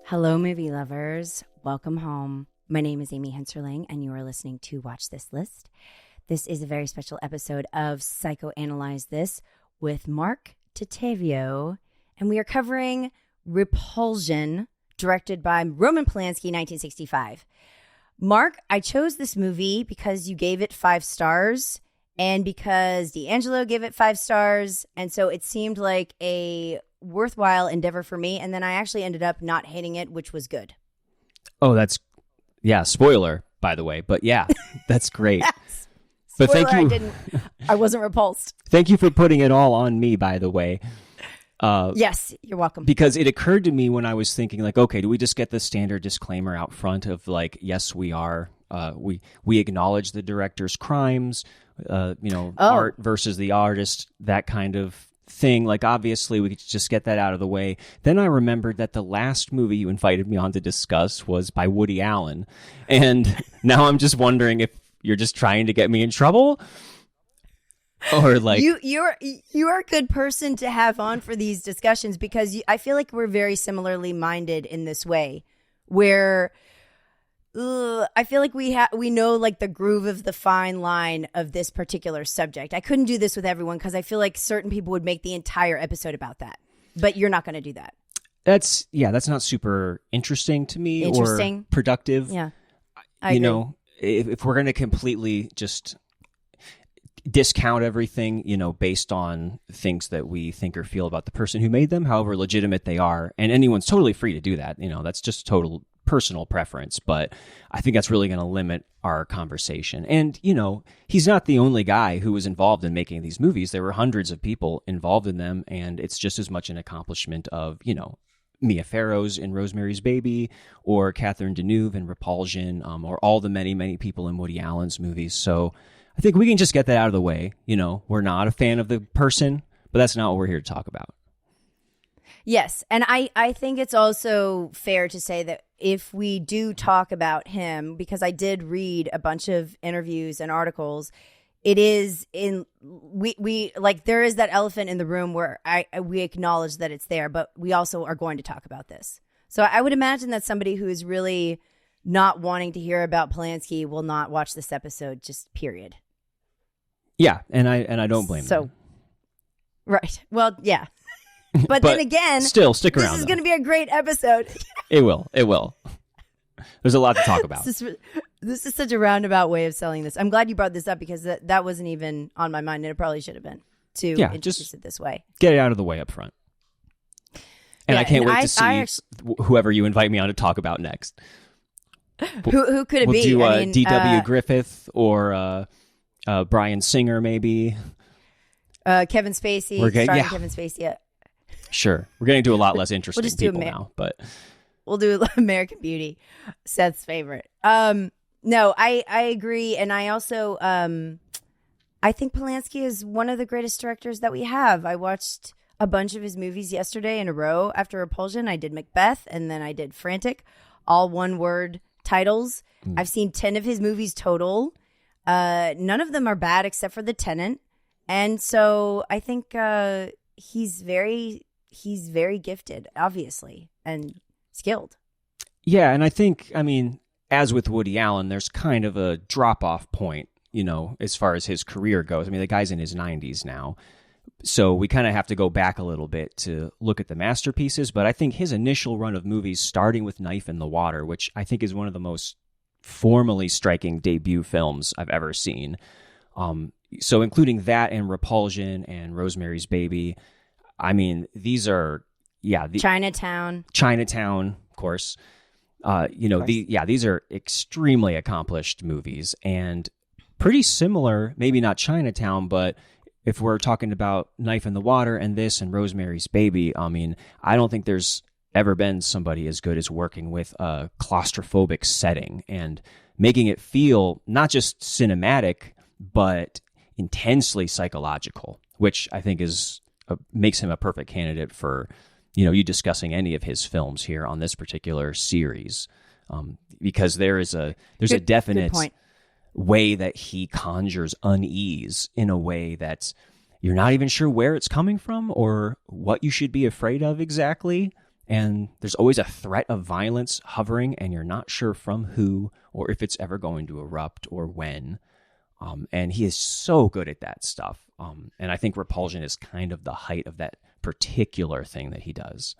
Hello, movie lovers. Welcome home. My name is Amy Henserling, and you are listening to Watch This List. This is a very special episode of Psychoanalyze This with Marc, Dottavio, and we are covering Repulsion, directed by Roman Polanski, 1965. Marc, I chose this movie because you gave it 5 stars and because D'Angelo gave it 5 stars, and so it seemed like a worthwhile endeavor for me, and then I actually ended up not hating it, which was good. Oh, spoiler, by the way, but yeah, that's great. Yes. But Spoiler, thank you. I wasn't repulsed. Thank you for putting it all on me, by the way. Yes, you're welcome. Because it occurred to me when I was thinking, like, okay, do we just get the standard disclaimer out front of like, yes, we are, we acknowledge the director's crimes, art versus the artist, that kind of thing. Like, obviously, we could just get that out of the way. Then I remembered that the last movie you invited me on to discuss was by Woody Allen, and now I'm just wondering if you're just trying to get me in trouble. Or like you're a good person to have on for these discussions because I feel like we're very similarly minded in this way, where I feel like we know like the groove of the fine line of this particular subject. I couldn't do this with everyone because I feel like certain people would make the entire episode about that, but you're not going to do that. That's not super interesting to me or productive. Yeah, I agree. If we're going to completely just discount everything, based on things that we think or feel about the person who made them, however legitimate they are, and anyone's totally free to do that. That's just total personal preference, but I think that's really going to limit our conversation. And, he's not the only guy who was involved in making these movies. There were hundreds of people involved in them, and it's just as much an accomplishment of, Mia Farrow's in Rosemary's Baby, or Catherine Deneuve in Repulsion, or all the many, many people in Woody Allen's movies. So I think we can just get that out of the way. We're not a fan of the person, but that's not what we're here to talk about. Yes, and I think it's also fair to say that if we do talk about him, because I did read a bunch of interviews and articles, it is we like there is that elephant in the room where we acknowledge that it's there, but we also are going to talk about this. So I would imagine that somebody who is really not wanting to hear about Polanski will not watch this episode, just period. Yeah, and I don't blame them. Right. Well, yeah. But then again, still stick around. This is going to be a great episode. It will. There's a lot to talk about. This is such a roundabout way of selling this. I'm glad you brought this up because that wasn't even on my mind, and it probably should have been to introduce it this way. Get it out of the way up front. And I can't wait to see whoever you invite me on to talk about next. Who could it be? We'll do D.W. Griffith or Bryan Singer, maybe. Kevin Spacey. Kevin Spacey. Sure. We're getting to a lot less interesting people now, but we'll do American Beauty, Seth's favorite. No, I agree. And I also, I think Polanski is one of the greatest directors that we have. I watched a bunch of his movies yesterday in a row after Repulsion. I did Macbeth and then I did Frantic, all one-word titles. I've seen 10 of his movies total. None of them are bad except for The Tenant. And so I think he's very gifted, obviously, and skilled. Yeah, and I think, as with Woody Allen, there's kind of a drop-off point, as far as his career goes. The guy's in his 90s now, so we kind of have to go back a little bit to look at the masterpieces, but I think his initial run of movies, starting with Knife in the Water, which I think is one of the most formally striking debut films I've ever seen, so including that and Repulsion and Rosemary's Baby, these are, Chinatown, of course. These are extremely accomplished movies and pretty similar, maybe not Chinatown, but if we're talking about Knife in the Water and this and Rosemary's Baby, I don't think there's ever been somebody as good as working with a claustrophobic setting and making it feel not just cinematic, but intensely psychological, which I think makes him a perfect candidate for, you discussing any of his films here on this particular series, because there's a definite way that he conjures unease in a way that you're not even sure where it's coming from or what you should be afraid of exactly. and there's always a threat of violence hovering, and you're not sure from who or if it's ever going to erupt or when. And he is so good at that stuff. And I think Repulsion is kind of the height of that particular thing that he does.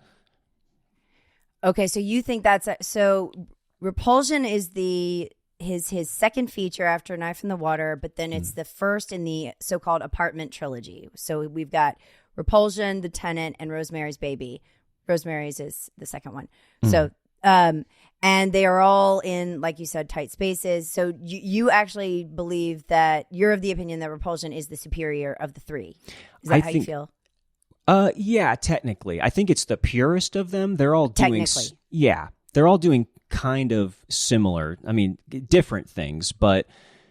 Okay, so you think so Repulsion is his second feature after Knife in the Water, but then it's the first in the so-called apartment trilogy. So we've got Repulsion, The Tenant, and Rosemary's Baby. Rosemary's is the second one. So, and they are all in, like you said, tight spaces. So you actually believe that you're of the opinion that Repulsion is the superior of the three. Is that how you feel? Yeah, technically. I think it's the purest of them. They're all doing... they're all doing kind of similar, different things, but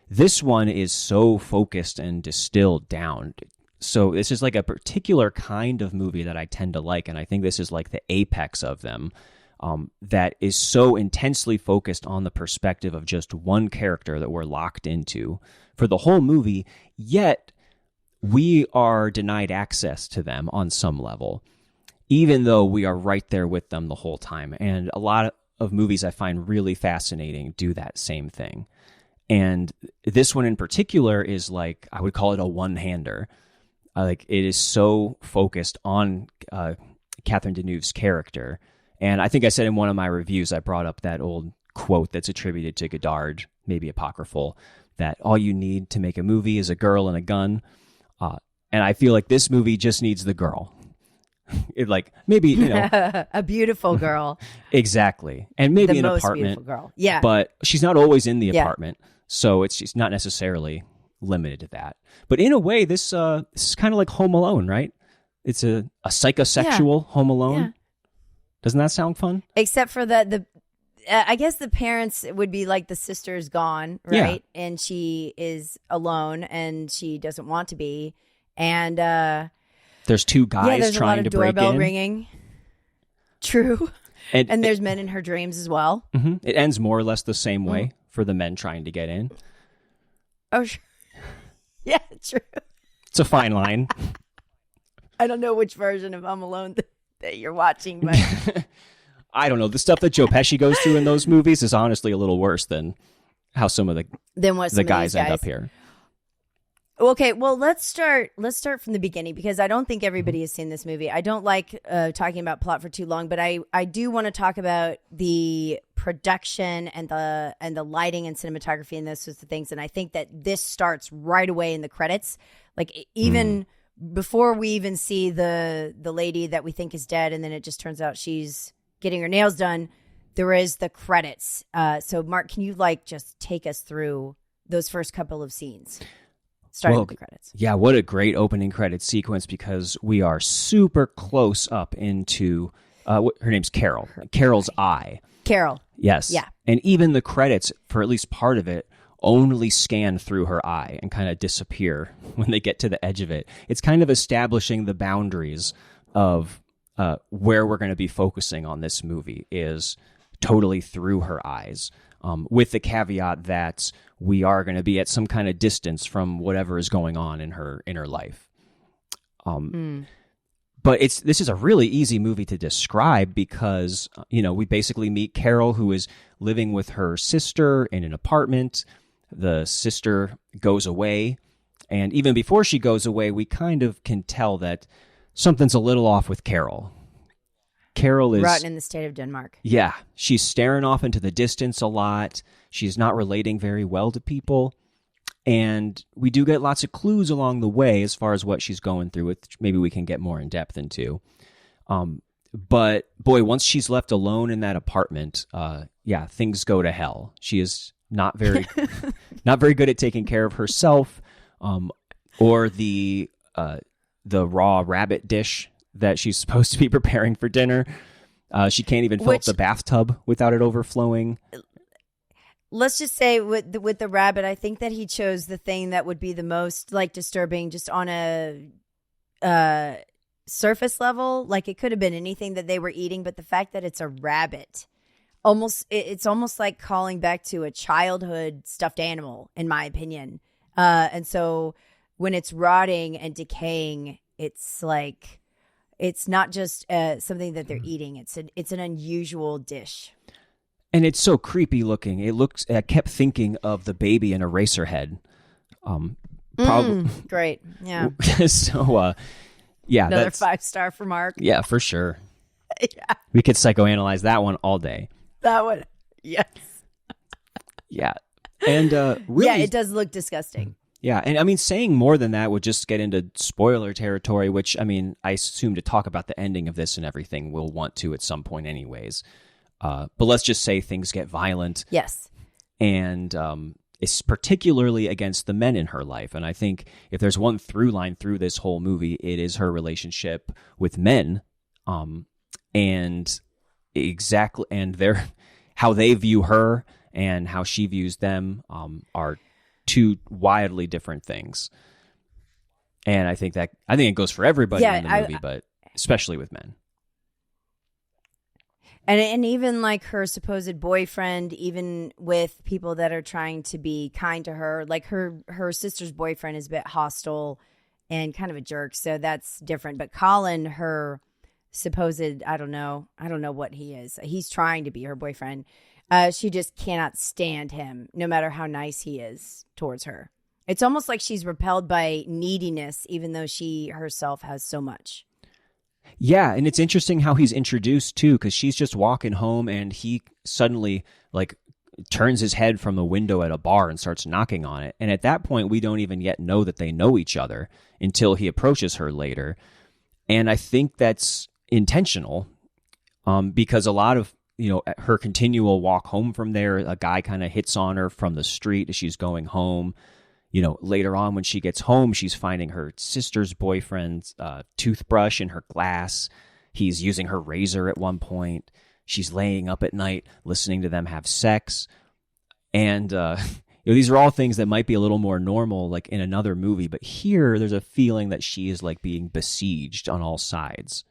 this one is so focused and distilled down. So this is like a particular kind of movie that I tend to like, and I think this is like the apex of them, that is so intensely focused on the perspective of just one character that we're locked into for the whole movie, yet we are denied access to them on some level, even though we are right there with them the whole time. And a lot of movies I find really fascinating do that same thing. And this one in particular is like, I would call it a one-hander. Like, it is so focused on Catherine Deneuve's character. And I think I said in one of my reviews, I brought up that old quote that's attributed to Godard, maybe apocryphal, that all you need to make a movie is a girl and a gun. And I feel like this movie just needs the girl. Maybe, a beautiful girl. Exactly. And maybe an apartment. Beautiful girl. Yeah. But she's not always in the apartment. So she's not necessarily limited to that. But in a way, this is kind of like Home Alone, right? It's a psychosexual Home Alone. Yeah. Doesn't that sound fun? Except for the I guess the parents would be like, the sister's gone, right? Yeah. And she is alone and she doesn't want to be. And there's two guys trying to break in. There's a lot of doorbell ringing. True. And there's men in her dreams as well. Mm-hmm. It ends more or less the same way for the men trying to get in. Oh, sure. Yeah, true. It's a fine line. I don't know which version of Home Alone that you're watching, but I don't know. The stuff that Joe Pesci goes through in those movies is honestly a little worse than how some of the guys end up here. Okay, well, let's start from the beginning, because I don't think everybody has seen this movie. I don't like talking about plot for too long, but I do want to talk about the production and the lighting and cinematography and those sorts of things. And I think that this starts right away in the credits, like even before we even see the lady that we think is dead, and then it just turns out she's getting her nails done. There is the credits. So, Mark, can you just take us through those first couple of scenes? Starting with the credits. Yeah, what a great opening credits sequence, because we are super close up into, her name's Carol. Carol's eye. Carol. Yes. Yeah. And even the credits, for at least part of it, only scan through her eye and kind of disappear when they get to the edge of it. It's kind of establishing the boundaries of where we're going to be focusing on this movie is totally through her eyes. With the caveat that we are going to be at some kind of distance from whatever is going on in her life. But this is a really easy movie to describe, because we basically meet Carol, who is living with her sister in an apartment. The sister goes away, and even before she goes away, we kind of can tell that something's a little off with Carol. Carol is rotten in the state of Denmark. Yeah, she's staring off into the distance a lot. She's not relating very well to people. And we do get lots of clues along the way as far as what she's going through, which maybe we can get more in depth into. But boy, once she's left alone in that apartment, things go to hell. She is not very good at taking care of herself, or the raw rabbit dish that she's supposed to be preparing for dinner. She can't even fill up the bathtub without it overflowing. Let's just say with the rabbit, I think that he chose the thing that would be the most disturbing, just on a surface level. Like, it could have been anything that they were eating, but the fact that it's a rabbit, it's almost like calling back to a childhood stuffed animal, in my opinion. And so when it's rotting and decaying, it's like, It's not just something that they're eating. It's an unusual dish. And it's so creepy looking. I kept thinking of the baby in Eraserhead. Probably great. Yeah. So, yeah. Another 5-star for Marc. Yeah, for sure. Yeah. We could psychoanalyze that one all day. That one. Yes. Yeah. And really, yeah, it does look disgusting. Yeah. And I mean, saying more than that would just get into spoiler territory, which, I mean, I assume to talk about the ending of this and everything we'll want to at some point anyways. But let's just say things get violent. Yes. And it's particularly against the men in her life. And I think if there's one through line through this whole movie, it is her relationship with men. And exactly, and how they view her and how she views them are two wildly different things. And I think it goes for everybody in the movie, but especially with men. And even like her supposed boyfriend, even with people that are trying to be kind to her, like her sister's boyfriend is a bit hostile and kind of a jerk. So that's different. But Colin, her supposed, I don't know what he is. He's trying to be her boyfriend. She just cannot stand him, no matter how nice he is towards her. It's almost like she's repelled by neediness, even though she herself has so much. Yeah, and it's interesting how he's introduced, too, because she's just walking home and he suddenly, like, turns his head from the window at a bar and starts knocking on it. And at that point, we don't even yet know that they know each other until he approaches her later. And I think that's intentional because a lot of, her continual walk home from there, a guy kind of hits on her from the street as she's going home. Later on when she gets home, she's finding her sister's boyfriend's toothbrush in her glass. He's using her razor at one point. She's laying up at night listening to them have sex. And these are all things that might be a little more normal, like in another movie. But here, there's a feeling that she is like being besieged on all sides.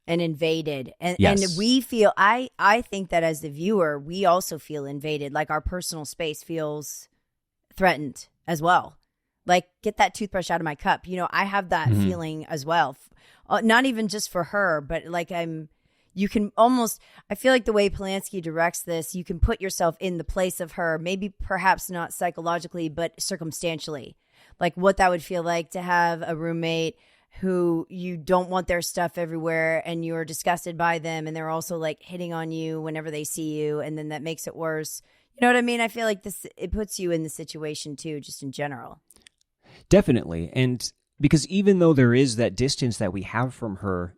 And invaded. And we feel, I think that as the viewer, we also feel invaded. Like our personal space feels threatened as well. Like, get that toothbrush out of my cup. I have that feeling as well. Not even just for her, but like you can almost, I feel like the way Polanski directs this, you can put yourself in the place of her, maybe perhaps not psychologically, but circumstantially. Like what that would feel like to have a roommate who you don't want their stuff everywhere and you're disgusted by them. And they're also like hitting on you whenever they see you. And then that makes it worse. You know what I mean? I feel like it puts you in the situation too, just in general. Definitely. And because even though there is that distance that we have from her,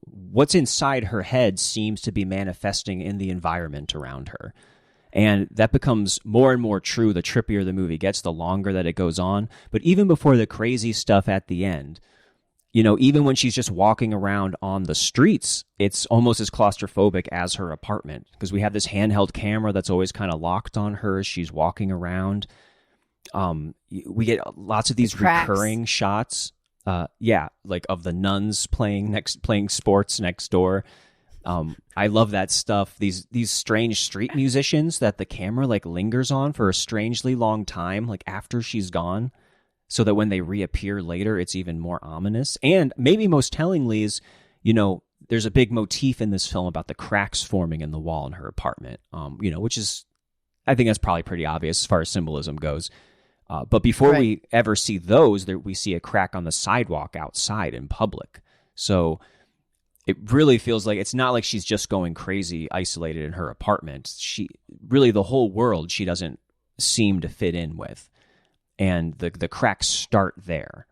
what's inside her head seems to be manifesting in the environment around her. And that becomes more and more true the trippier the movie gets, the longer that it goes on. But even before the crazy stuff at the end, even when she's just walking around on the streets, it's almost as claustrophobic as her apartment because we have this handheld camera that's always kind of locked on her as she's walking around. We get lots of these recurring shots. Like of the nuns playing sports next door. I love that stuff. These strange street musicians that the camera like lingers on for a strangely long time, like after she's gone. So that when they reappear later, it's even more ominous. And maybe most tellingly is, there's a big motif in this film about the cracks forming in the wall in her apartment, which is, I think that's probably pretty obvious as far as symbolism goes. But before we ever see those, we see a crack on the sidewalk outside in public. So it really feels like it's not like she's just going crazy isolated in her apartment. The whole world she doesn't seem to fit in with. And the cracks start there.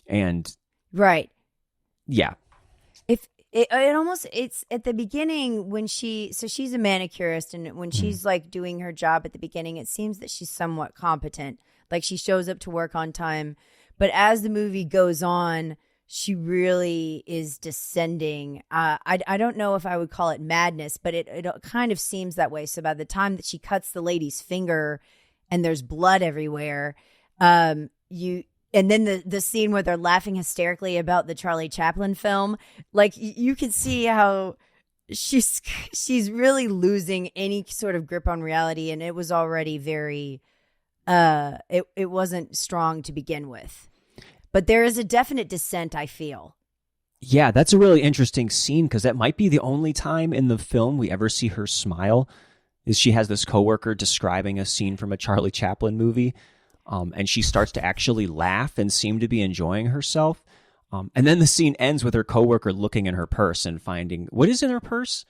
And yeah. If it's at the beginning when she's a manicurist, and when she's like doing her job at the beginning, it seems that she's somewhat competent. Like she shows up to work on time. But as the movie goes on, she really is descending. I don't know if I would call it madness, but it kind of seems that way. So by the time that she cuts the lady's finger and there's blood everywhere, and then the scene where they're laughing hysterically about the Charlie Chaplin film, like you can see how she's really losing any sort of grip on reality, and it was already very it wasn't strong to begin with. But there is a definite descent, I feel. Yeah, that's a really interesting scene because that might be the only time in the film we ever see her smile. Is she has this coworker describing a scene from a Charlie Chaplin movie, and she starts to actually laugh and seem to be enjoying herself. And then the scene ends with her coworker looking in her purse and finding what is in her purse?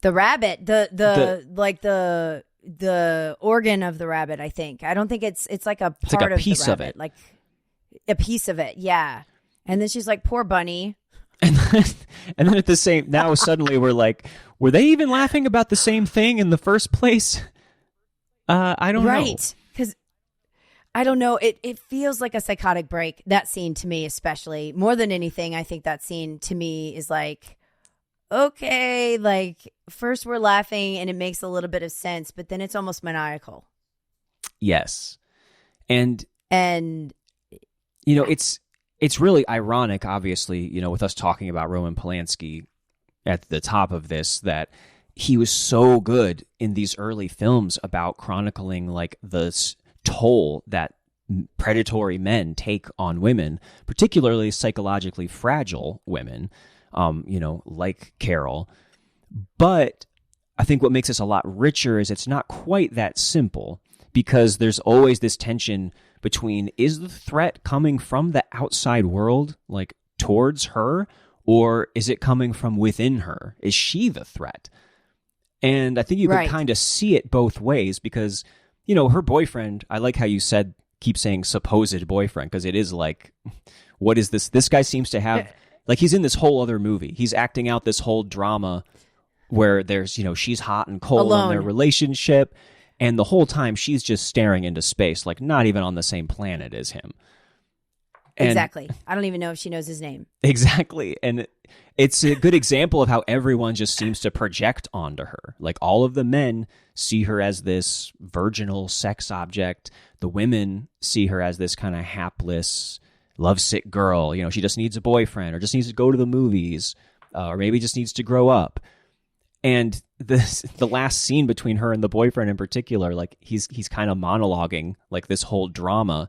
The rabbit, the organ of the rabbit. I think. I don't think it's like a part like a of piece the of rabbit, it, like a piece of it. Yeah. And then she's like, "Poor bunny." And then at the same now suddenly we're like, were they even laughing about the same thing in the first place? I don't know. Right. Because I don't know. It feels like a psychotic break, that scene to me, especially. More than anything, I think that scene to me is like, okay, like first we're laughing and it makes a little bit of sense, but then it's almost maniacal. Yes. And you know, it's really ironic, obviously, you know, with us talking about Roman Polanski at the top of this, that he was so good in these early films about chronicling like the toll that predatory men take on women, particularly psychologically fragile women, you know, like Carol. But I think what makes this a lot richer is it's not quite that simple, because there's always this tension between, is the threat coming from the outside world, like towards her, or is it coming from within her? Is she the threat? And I think you can kind of see it both ways, because, you know, her boyfriend, I like how you keep saying supposed boyfriend, because it is like, what is this? This guy seems to have, like, he's in this whole other movie. He's acting out this whole drama where there's, you know, she's hot and cold on their relationship. And the whole time she's just staring into space, like not even on the same planet as him. And exactly. I don't even know if she knows his name. Exactly. And it's a good example of how everyone just seems to project onto her. Like all of the men see her as this virginal sex object. The women see her as this kind of hapless, lovesick girl. You know, she just needs a boyfriend, or just needs to go to the movies, or maybe just needs to grow up. And the last scene between her and the boyfriend in particular, like he's kind of monologuing like this whole drama,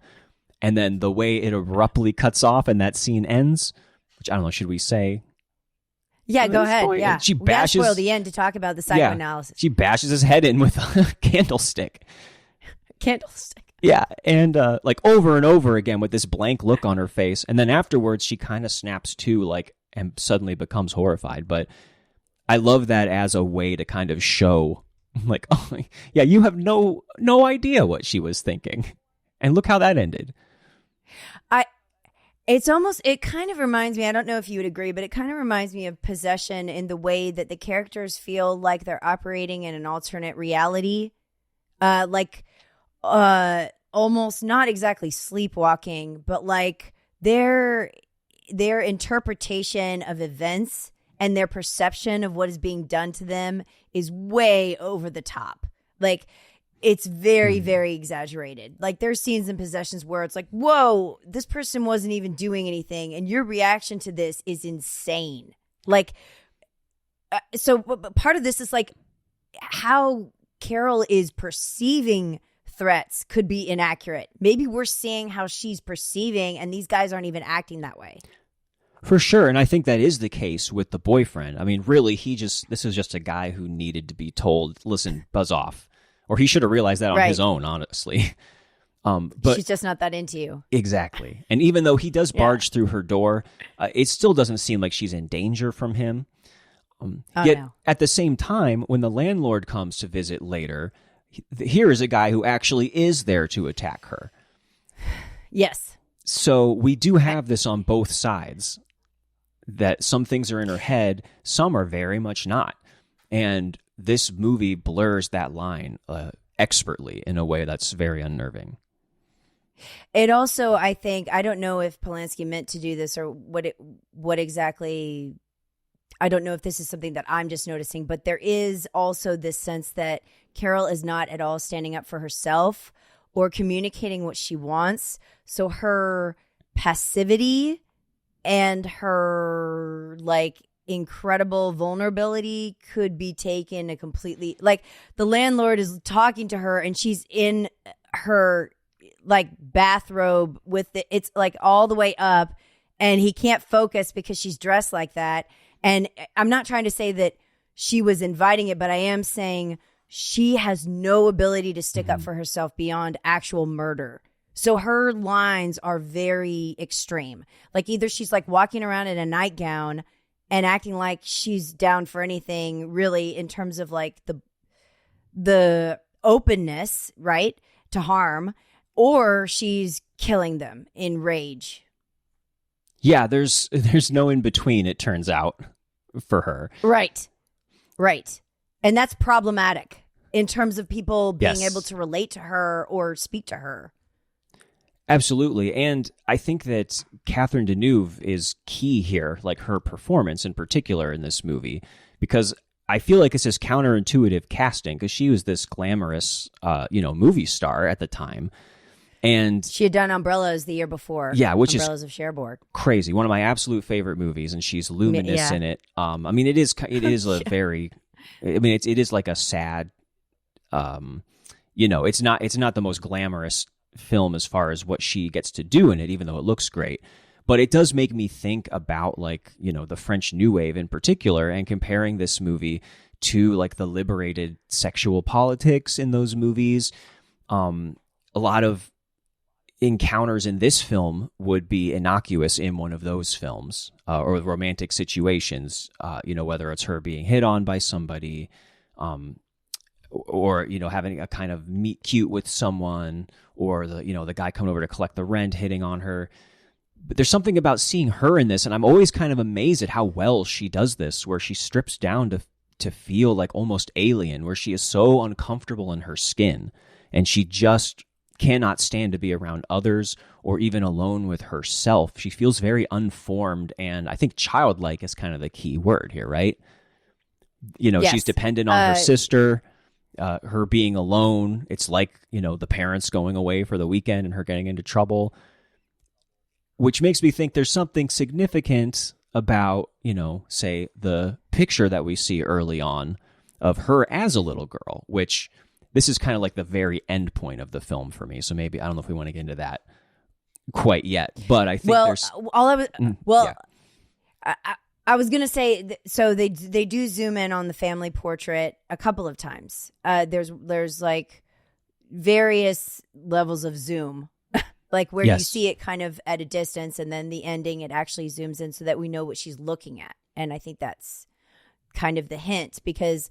and then the way it abruptly cuts off and that scene ends, which I don't know, should we say? Yeah, go ahead. Yeah, she bashes. We gotta spoil the end to talk about the psychoanalysis. Yeah, she bashes his head in with a candlestick. Candlestick. Yeah, and like over and over again with this blank look on her face, and then afterwards she kind of snaps to, like, and suddenly becomes horrified, but. I love that as a way to kind of show, like, oh, yeah, you have no idea what she was thinking. And look how that ended. It kind of reminds me, I don't know if you would agree, but it kind of reminds me of Possession in the way that the characters feel like they're operating in an alternate reality. Almost not exactly sleepwalking, but like their interpretation of events and their perception of what is being done to them is way over the top. Like, it's very, very exaggerated. Like, there's scenes in Possessions where it's like, whoa, this person wasn't even doing anything, and your reaction to this is insane. Like, so part of this is like how Carol is perceiving threats could be inaccurate. Maybe we're seeing how she's perceiving, and these guys aren't even acting that way. For sure, and I think that is the case with the boyfriend. I mean, really, this is just a guy who needed to be told, listen, buzz off. Or he should have realized that on his own, honestly. But she's just not that into you. Exactly. And even though he does barge through her door, it still doesn't seem like she's in danger from him. Yet, at the same time, when the landlord comes to visit later, here is a guy who actually is there to attack her. Yes. So we do have this on both sides. That some things are in her head, some are very much not. And this movie blurs that line expertly in a way that's very unnerving. It also, I think, I don't know if Polanski meant to do this or what exactly, I don't know if this is something that I'm just noticing, but there is also this sense that Carol is not at all standing up for herself or communicating what she wants. So her passivity and her like incredible vulnerability could be taken a completely, like, the landlord is talking to her and she's in her like bathrobe with it's like all the way up, and he can't focus because she's dressed like that. And I'm not trying to say that she was inviting it, but I am saying she has no ability to stick up for herself beyond actual murder. So her lines are very extreme. Like either she's like walking around in a nightgown and acting like she's down for anything really in terms of like the openness, right, to harm, or she's killing them in rage. Yeah, there's no in between, it turns out, for her. Right. And that's problematic in terms of people being able to relate to her or speak to her. Absolutely. And I think that Catherine Deneuve is key here, like her performance in particular in this movie, because I feel like it's this counterintuitive casting because she was this glamorous, movie star at the time. And she had done Umbrellas the year before. Yeah, which Umbrellas is of Cherbourg. Crazy. One of my absolute favorite movies, and she's luminous in it. It is a very, it is like a sad, it's not the most glamorous film as far as what she gets to do in it, even though it looks great. But it does make me think about the French New Wave in particular, and comparing this movie to like the liberated sexual politics in those movies. A lot of encounters in this film would be innocuous in one of those films, or romantic situations, whether it's her being hit on by somebody, or having a kind of meet cute with someone, or the guy coming over to collect the rent hitting on her. But there's something about seeing her in this, and I'm always kind of amazed at how well she does this, where she strips down to feel like almost alien, where she is so uncomfortable in her skin, and she just cannot stand to be around others or even alone with herself. She feels very unformed, and I think childlike is kind of the key word here, right? Yes. She's dependent on her sister, her being alone. It's like, the parents going away for the weekend and her getting into trouble, which makes me think there's something significant about, say, the picture that we see early on of her as a little girl, which this is kind of like the very end point of the film for me. So maybe, I don't know if we want to get into that quite yet, but I think I was going to say, so they do zoom in on the family portrait a couple of times. There's like various levels of zoom, like where you see it kind of at a distance, and then the ending, it actually zooms in so that we know what she's looking at. And I think that's kind of the hint, because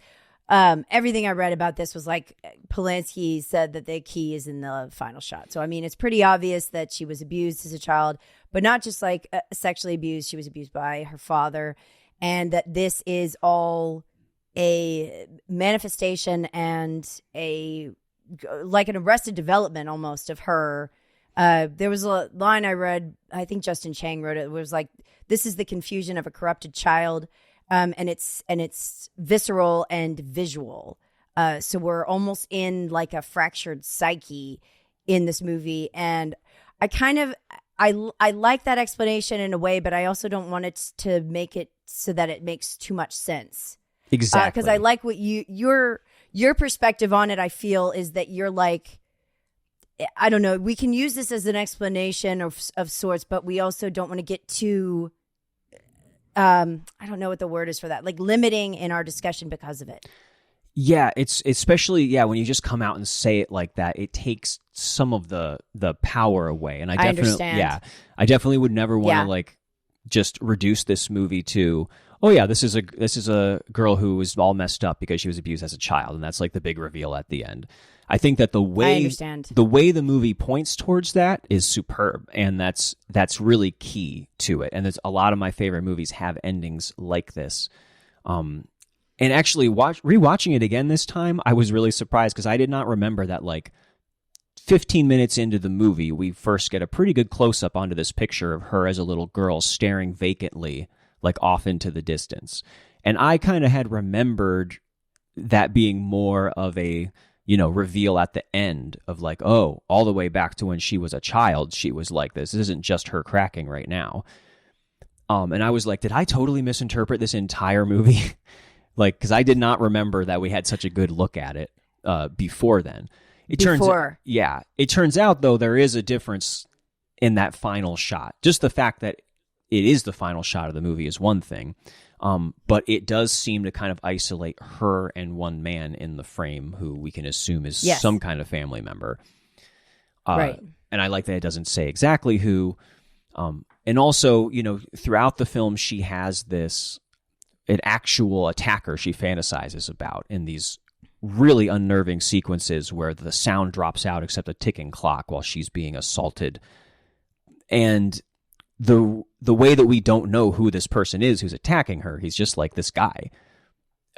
everything I read about this was like Polanski said that the key is in the final shot. So, I mean, it's pretty obvious that she was abused as a child, but not just like sexually abused. She was abused by her father, and that this is all a manifestation and like an Arrested Development almost of her. There was a line I read, I think Justin Chang wrote it. It was like, this is the confusion of a corrupted child. And it's visceral and visual. So we're almost in like a fractured psyche in this movie. And I like that explanation in a way, but I also don't want it to make it so that it makes too much sense. Exactly. Because I like what your perspective on it, I feel, is that you're like, I don't know, we can use this as an explanation of sorts, but we also don't want to get too... I don't know what the word is for that, like limiting in our discussion because of it. Yeah, it's especially when you just come out and say it like that, it takes some of the power away. And I definitely would never want to like just reduce this movie to, oh yeah, this is a girl who was all messed up because she was abused as a child, and that's like the big reveal at the end. I think that the way the movie points towards that is superb, and that's really key to it. And there's a lot of my favorite movies have endings like this. And actually, rewatching it again this time, I was really surprised because I did not remember that like 15 minutes into the movie, we first get a pretty good close up onto this picture of her as a little girl staring vacantly, like off into the distance. And I kind of had remembered that being more of a reveal at the end of like, oh, all the way back to when she was a child, she was like this. This isn't just her cracking right now. And I was like, did I totally misinterpret this entire movie? Like, because I did not remember that we had such a good look at it before then. It turns out, though, there is a difference in that final shot. Just the fact that it is the final shot of the movie is one thing. But it does seem to kind of isolate her and one man in the frame who we can assume is some kind of family member. Right. And I like that it doesn't say exactly who. And also, you know, throughout the film, she has an actual attacker she fantasizes about in these really unnerving sequences where the sound drops out except a ticking clock while she's being assaulted. And the way that we don't know who this person is who's attacking her, he's just like this guy.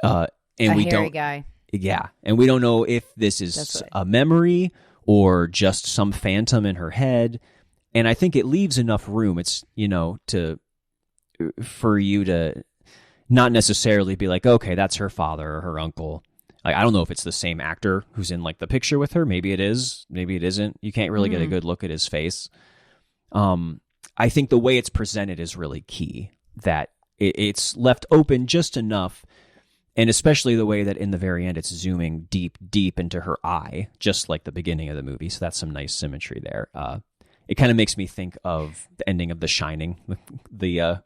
And a we hairy don't guy. Yeah. And we don't know if this is a memory or just some phantom in her head. And I think it leaves enough room. It's, you know, for you to not necessarily be like, okay, that's her father or her uncle. Like, I don't know if it's the same actor who's in like the picture with her. Maybe it is. Maybe it isn't. You can't really get a good look at his face. I think the way it's presented is really key, that it's left open just enough, and especially the way that in the very end it's zooming deep, deep into her eye, just like the beginning of the movie. So that's some nice symmetry there. It kind of makes me think of the ending of The Shining, the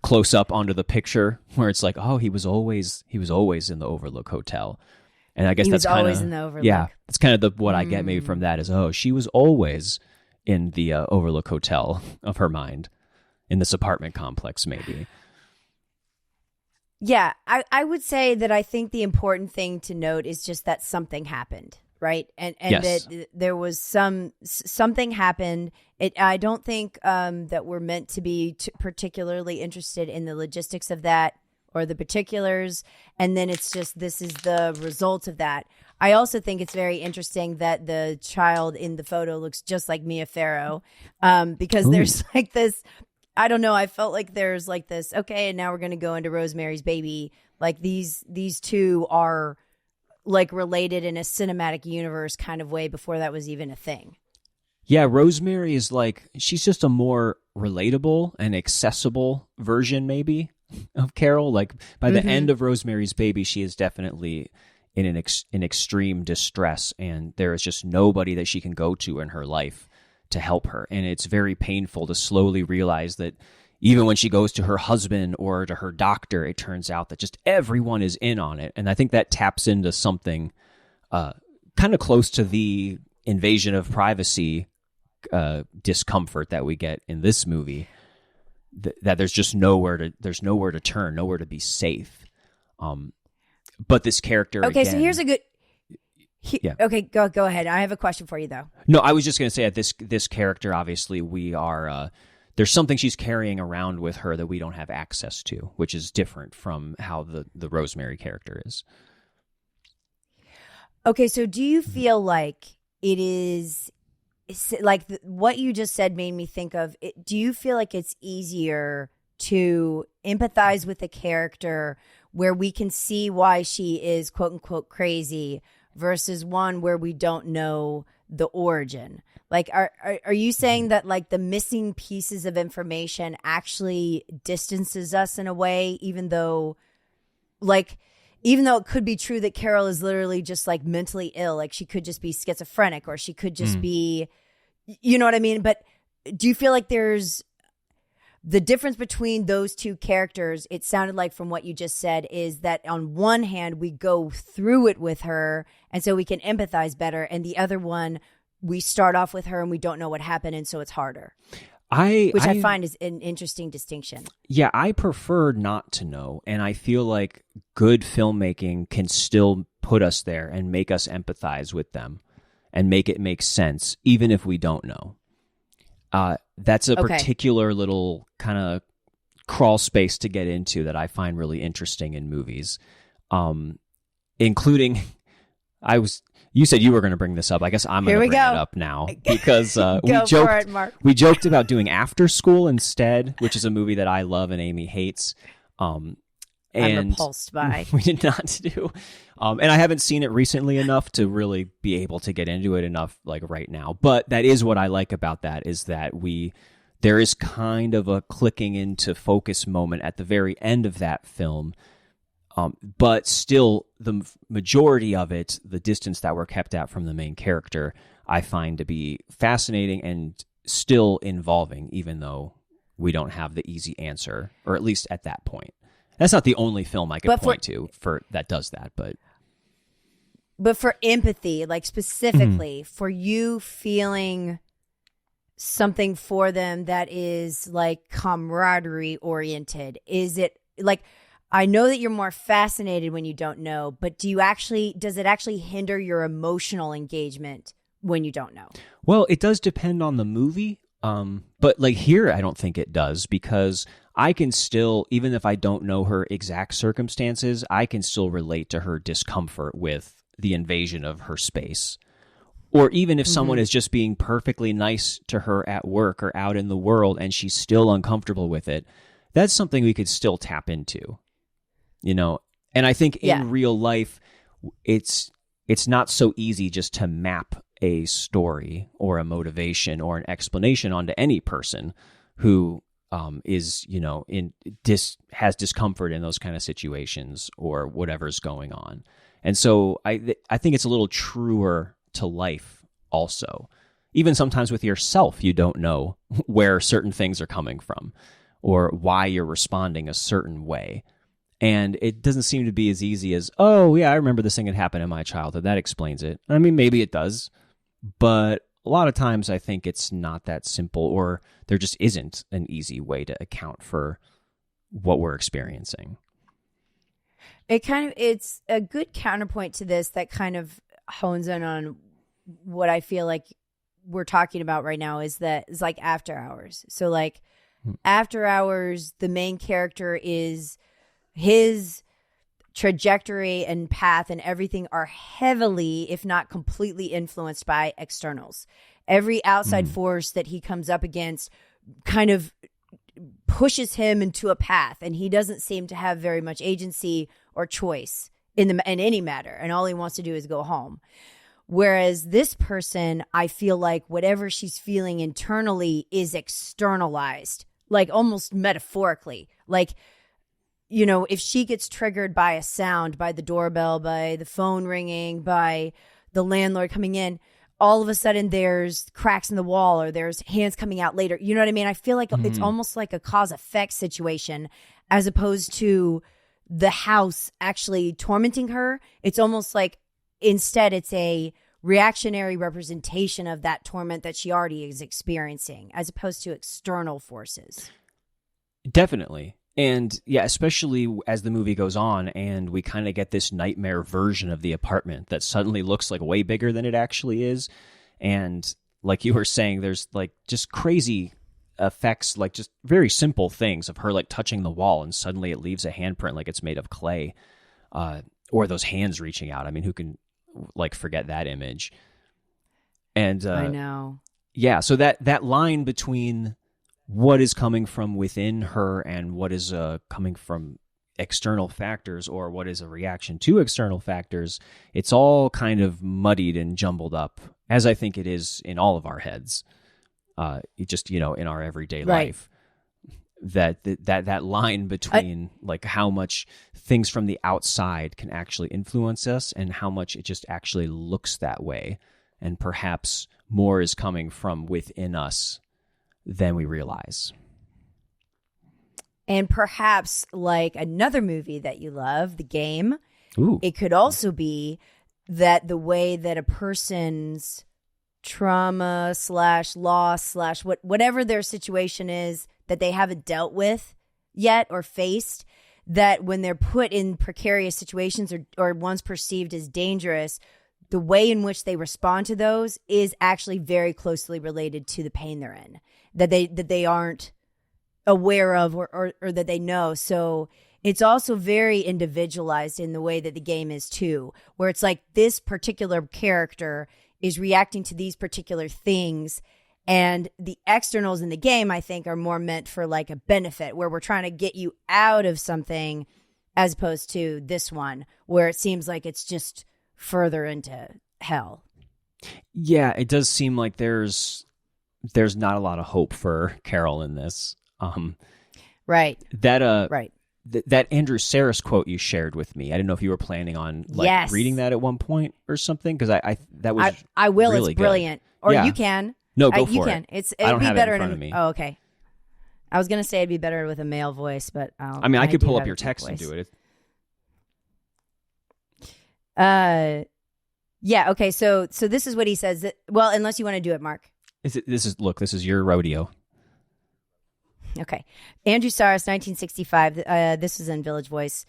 close up onto the picture where it's like, oh, he was always in the Overlook Hotel. And I guess that's kind of always in the Overlook. Yeah, that's kind of what I get maybe from that is, oh, she was always in the Overlook Hotel of her mind, in this apartment complex, maybe. Yeah, I would say that I think the important thing to note is just that something happened, right? And Yes. that there was something happened. I don't think that we're meant to be particularly interested in the logistics of that or the particulars. And then it's just, this is the result of that. I also think it's very interesting that the child in the photo looks just like Mia Farrow, because there's like this, I don't know, I felt like there's like this, okay, and now we're going to go into Rosemary's Baby. Like these two are like related in a cinematic universe kind of way before that was even a thing. Yeah, Rosemary is like, she's just a more relatable and accessible version maybe of Carol. Like by the end of Rosemary's Baby, she is definitely in an extreme distress, and there is just nobody that she can go to in her life to help her. And it's very painful to slowly realize that even when she goes to her husband or to her doctor, it turns out that just everyone is in on it. And I think that taps into something kind of close to the invasion of privacy discomfort that we get in this movie, that there's just nowhere to turn, nowhere to be safe. But this character, okay, again, so here's a good. Yeah. Okay, go ahead. I have a question for you though. No, I was just going to say that this character, obviously, we are. There's something she's carrying around with her that we don't have access to, which is different from how the Rosemary character is. Okay, so do you feel like it is like what you just said made me think of it? Do you feel like it's easier to empathize with a character where we can see why she is quote unquote crazy versus one where we don't know the origin? Like, are you saying that like the missing pieces of information actually distances us in a way, even though it could be true that Carol is literally just like mentally ill, like she could just be schizophrenic or she could just be, you know what I mean? But do you feel like there's the difference between those two characters? It sounded like from what you just said is that on one hand, we go through it with her and so we can empathize better. And the other one, we start off with her and we don't know what happened. And so it's harder. I find is an interesting distinction. Yeah, I prefer not to know. And I feel like good filmmaking can still put us there and make us empathize with them and make it make sense, even if we don't know. That's a particular little kind of crawl space to get into that I find really interesting in movies, including you said you were going to bring this up. I guess I'm going to bring it up now because we joked about doing After School instead, which is a movie that I love and Amy hates. And I'm repulsed by. We did not do. And I haven't seen it recently enough to really be able to get into it enough like right now. But that is what I like about that, is that there is kind of a clicking into focus moment at the very end of that film. But still, the majority of it, the distance that we're kept at from the main character, I find to be fascinating and still involving, even though we don't have the easy answer, or at least at that point. That's not the only film I could point to for that does that, but for empathy, like specifically for you feeling something for them that is like camaraderie oriented, is it like, I know that you're more fascinated when you don't know, but does it actually hinder your emotional engagement when you don't know? Well, it does depend on the movie. But like here, I don't think it does, because I can still, even if I don't know her exact circumstances, I can still relate to her discomfort with the invasion of her space. Or even if someone is just being perfectly nice to her at work or out in the world and she's still uncomfortable with it, that's something we could still tap into, you know? And I think in real life, it's not so easy just to map a story or a motivation or an explanation onto any person who is, you know, has discomfort in those kind of situations or whatever's going on. And so I think it's a little truer to life also. Even sometimes with yourself, you don't know where certain things are coming from or why you're responding a certain way. And it doesn't seem to be as easy as, oh, yeah, I remember this thing had happened in my childhood. That explains it. I mean, maybe it does. But a lot of times I think it's not that simple, or there just isn't an easy way to account for what we're experiencing. It's a good counterpoint to this that kind of hones in on what I feel like we're talking about right now is like After Hours. So like After Hours, the main character is his trajectory and path and everything are heavily, if not completely, influenced by externals. Every outside force that he comes up against kind of pushes him into a path, and he doesn't seem to have very much agency or choice in any matter, and all he wants to do is go home. Whereas this person, I feel like whatever she's feeling internally is externalized, like almost metaphorically. Like, you know, if she gets triggered by a sound, by the doorbell, by the phone ringing, by the landlord coming in, all of a sudden there's cracks in the wall or there's hands coming out later. You know what I mean? I feel like it's almost like a cause-effect situation as opposed to the house actually tormenting her. It's almost like instead it's a reactionary representation of that torment that she already is experiencing as opposed to external forces. Definitely. And yeah, especially as the movie goes on and we kind of get this nightmare version of the apartment that suddenly looks like way bigger than it actually is. And like you were saying, there's like just crazy effects, like just very simple things of her like touching the wall and suddenly it leaves a handprint like it's made of clay, or those hands reaching out. I mean, who can like forget that image? And I know. Yeah, so that line between what is coming from within her and what is coming from external factors, or what is a reaction to external factors, it's all kind of muddied and jumbled up, as I think it is in all of our heads, just, you know, in our everyday life. That line between like how much things from the outside can actually influence us and how much it just actually looks that way, and perhaps more is coming from within us than we realize. And perhaps like another movie that you love, The Game, Ooh. It could also be that the way that a person's trauma / loss / whatever their situation is that they haven't dealt with yet or faced, that when they're put in precarious situations or ones perceived as dangerous, the way in which they respond to those is actually very closely related to the pain they're in, that they aren't aware of or that they know. So it's also very individualized in the way that The Game is too, where it's like this particular character is reacting to these particular things, and the externals in the game, I think, are more meant for like a benefit, where we're trying to get you out of something, as opposed to this one where it seems like it's just further into hell. Yeah, it does seem like there's not a lot of hope for Carol in this. Right. Right. That Andrew Saris quote you shared with me, I didn't know if you were planning on like reading that at one point or something, because I will. Really it's brilliant. Good. Or you can. No, go for you it. can. It'd I don't be have better it in front of me. Oh, okay. I was gonna say it'd be better with a male voice, but I mean, I could pull up your text and do it. Yeah. Okay. So this is what he says. Well, unless you want to do it, Mark. This is your rodeo. Okay. Andrew Saris, 1965. This is in Village Voice.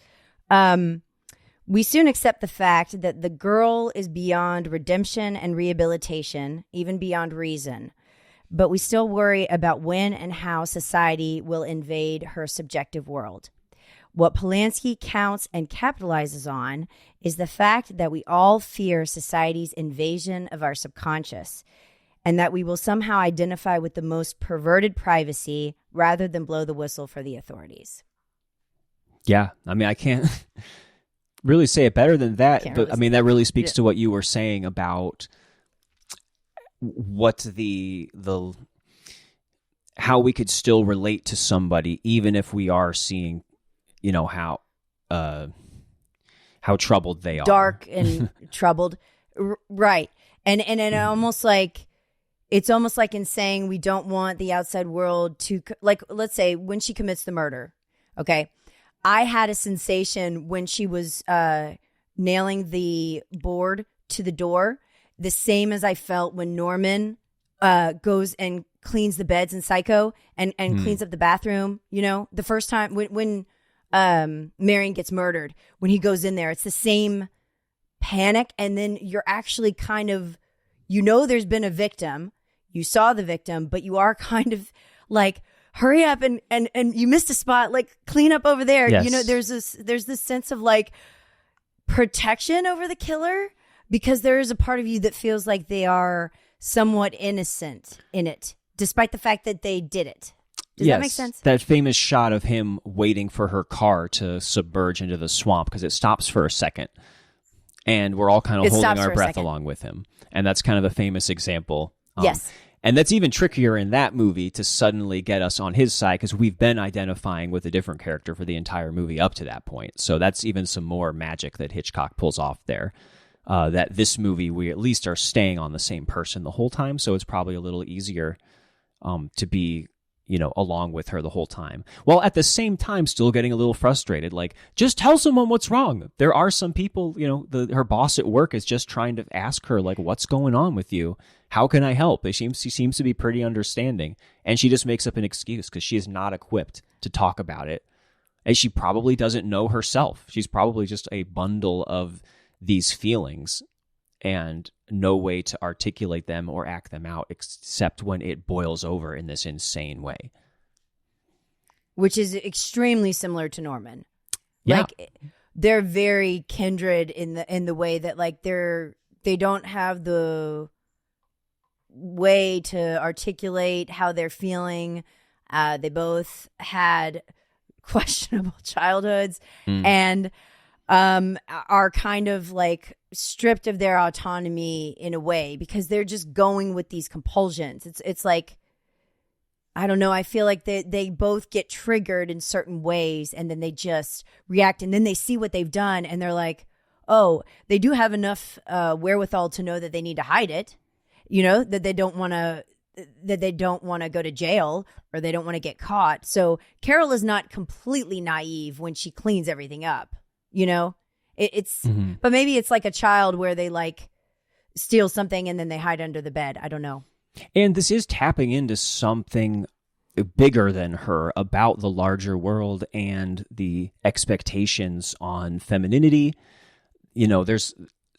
We soon accept the fact that the girl is beyond redemption and rehabilitation, even beyond reason. But we still worry about when and how society will invade her subjective world. What Polanski counts and capitalizes on is the fact that we all fear society's invasion of our subconscious, and that we will somehow identify with the most perverted privacy rather than blow the whistle for the authorities. Yeah, I mean, I can't really say it better than that, but I mean, that really speaks to what you were saying about what the how we could still relate to somebody, even if we are seeing, you know, how troubled they are. Dark and troubled. Right. And almost like, it's almost like in saying we don't want the outside world to, like, let's say when she commits the murder. Okay. I had a sensation when she was nailing the board to the door, the same as I felt when Norman goes and cleans the beds in Psycho and cleans up the bathroom. You know, the first time when Marion gets murdered, when he goes in there, it's the same panic. And then you're actually kind of, you know, there's been a victim. You saw the victim, but you are kind of like, hurry up and you missed a spot, like clean up over there. Yes. You know, there's this sense of like protection over the killer, because there is a part of you that feels like they are somewhat innocent in it, despite the fact that they did it. Does that make sense? That famous shot of him waiting for her car to submerge into the swamp, because it stops for a second. And we're all kind of holding our breath along with him. And that's kind of a famous example. Yes. And that's even trickier in that movie to suddenly get us on his side, because we've been identifying with a different character for the entire movie up to that point. So that's even some more magic that Hitchcock pulls off there. That this movie, we at least are staying on the same person the whole time. So it's probably a little easier to be, you know, along with her the whole time, while at the same time still getting a little frustrated. Like, just tell someone what's wrong. There are some people, you know, her boss at work is just trying to ask her, like, what's going on with you? How can I help? She seems to be pretty understanding, and she just makes up an excuse because she is not equipped to talk about it, and she probably doesn't know herself. She's probably just a bundle of these feelings and no way to articulate them or act them out except when it boils over in this insane way. Which is extremely similar to Norman. Yeah. Like, they're very kindred in the way that, like, they don't have the way to articulate how they're feeling. They both had questionable childhoods and are kind of like stripped of their autonomy in a way, because they're just going with these compulsions. It's like, I don't know, I feel like they both get triggered in certain ways, and then they just react, and then they see what they've done, and they're like, oh, they do have enough wherewithal to know that they need to hide it, you know, that they don't want to go to jail, or they don't want to get caught. So Carol is not completely naive when she cleans everything up, you know. But maybe it's like a child where they like steal something and then they hide under the bed. I don't know. And this is tapping into something bigger than her about the larger world and the expectations on femininity. You know, there's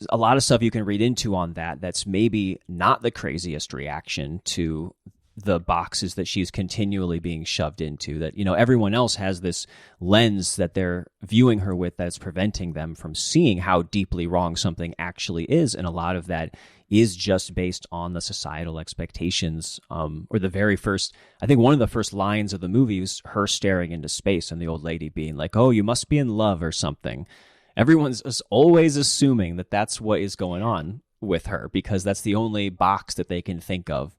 a lot of stuff you can read into on that that's maybe not the craziest reaction to the boxes that she's continually being shoved into, that, you know, everyone else has this lens that they're viewing her with that's preventing them from seeing how deeply wrong something actually is. And a lot of that is just based on the societal expectations. Or the very first, I think one of the first lines of the movie is her staring into space and the old lady being like, oh, you must be in love or something. Everyone's always assuming that that's what is going on with her, because that's the only box that they can think of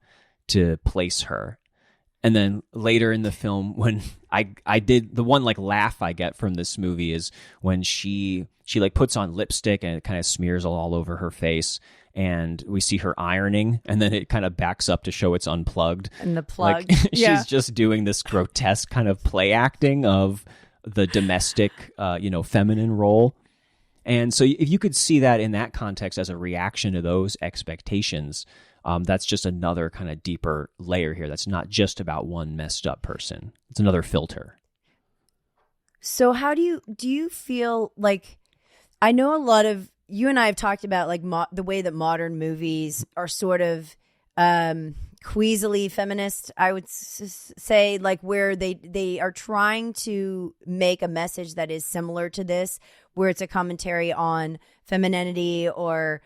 to place her. And then later in the film, when I did the one like laugh I get from this movie is when she like puts on lipstick and it kind of smears all over her face, and we see her ironing, and then it kind of backs up to show it's unplugged. And the plug. Like, yeah. she's just doing this grotesque kind of play acting of the domestic, feminine role. And so if you could see that in that context as a reaction to those expectations, that's just another kind of deeper layer here. That's not just about one messed up person. It's another filter. So how do you feel like, I know a lot of, you and I have talked about like the way that modern movies are sort of queasily feminist, I would say, like where they are trying to make a message that is similar to this, where it's a commentary on femininity or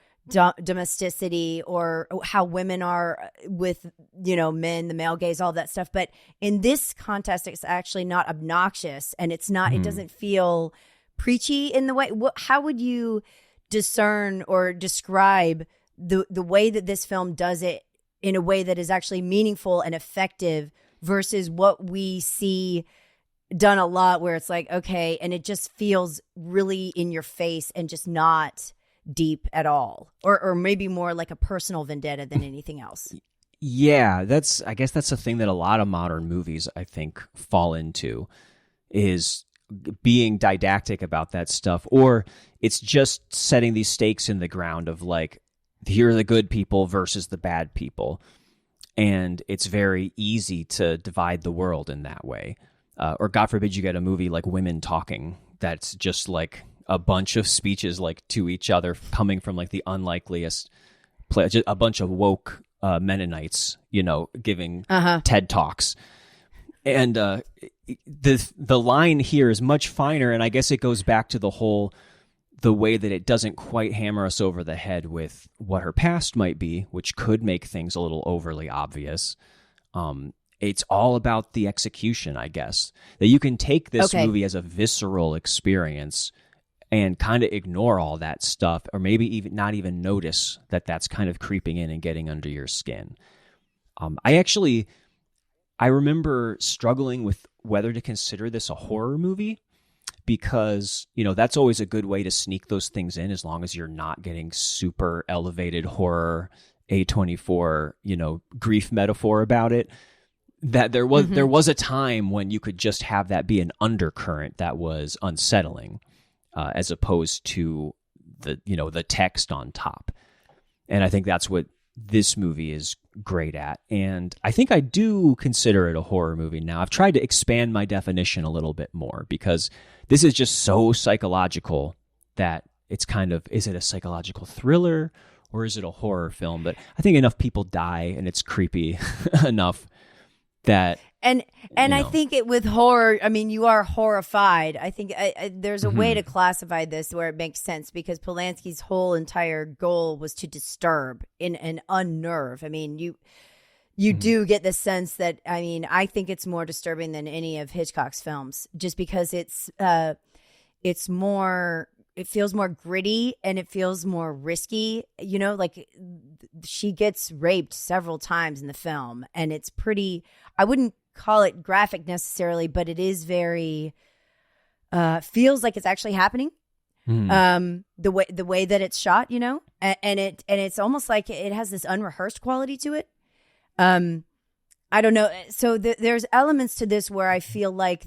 domesticity or how women are with, men, the male gaze, all that stuff. But in this context, it's actually not obnoxious, and it's not, it doesn't feel preachy in the way. How would you discern or describe the way that this film does it in a way that is actually meaningful and effective versus what we see done a lot where it's like, okay, and it just feels really in your face and just not deep at all, or maybe more like a personal vendetta than anything else? Yeah, I guess that's the thing that a lot of modern movies, I think, fall into, is being didactic about that stuff, or it's just setting these stakes in the ground of like, here are the good people versus the bad people, and it's very easy to divide the world in that way. Or God forbid you get a movie like Women Talking that's just like a bunch of speeches like to each other coming from like the unlikeliest place, a bunch of woke Mennonites, giving TED Talks. And the line here is much finer, and I guess it goes back to the way that it doesn't quite hammer us over the head with what her past might be, which could make things a little overly obvious. It's all about the execution, I guess. That you can take this movie as a visceral experience and kind of ignore all that stuff, or maybe even not even notice that that's kind of creeping in and getting under your skin. I remember struggling with whether to consider this a horror movie, because, that's always a good way to sneak those things in, as long as you're not getting super elevated horror A24, grief metaphor about it. That there was a time when you could just have that be an undercurrent that was unsettling, as opposed to the text on top. And I think that's what this movie is great at. And I think I do consider it a horror movie now. I've tried to expand my definition a little bit more, because this is just so psychological that it's kind of, is it a psychological thriller or is it a horror film? But I think enough people die and it's creepy enough that... And I think it with horror, I mean, you are horrified. I think there's a way to classify this where it makes sense, because Polanski's whole entire goal was to disturb and unnerve. I mean, you do get the sense that, I mean, I think it's more disturbing than any of Hitchcock's films, just because it's more, it feels more gritty and it feels more risky. Like she gets raped several times in the film, and it's pretty, I wouldn't call it graphic necessarily, but it is very feels like it's actually happening. The way that it's shot, and it's almost like it has this unrehearsed quality to it. I don't know. So there's elements to this where I feel like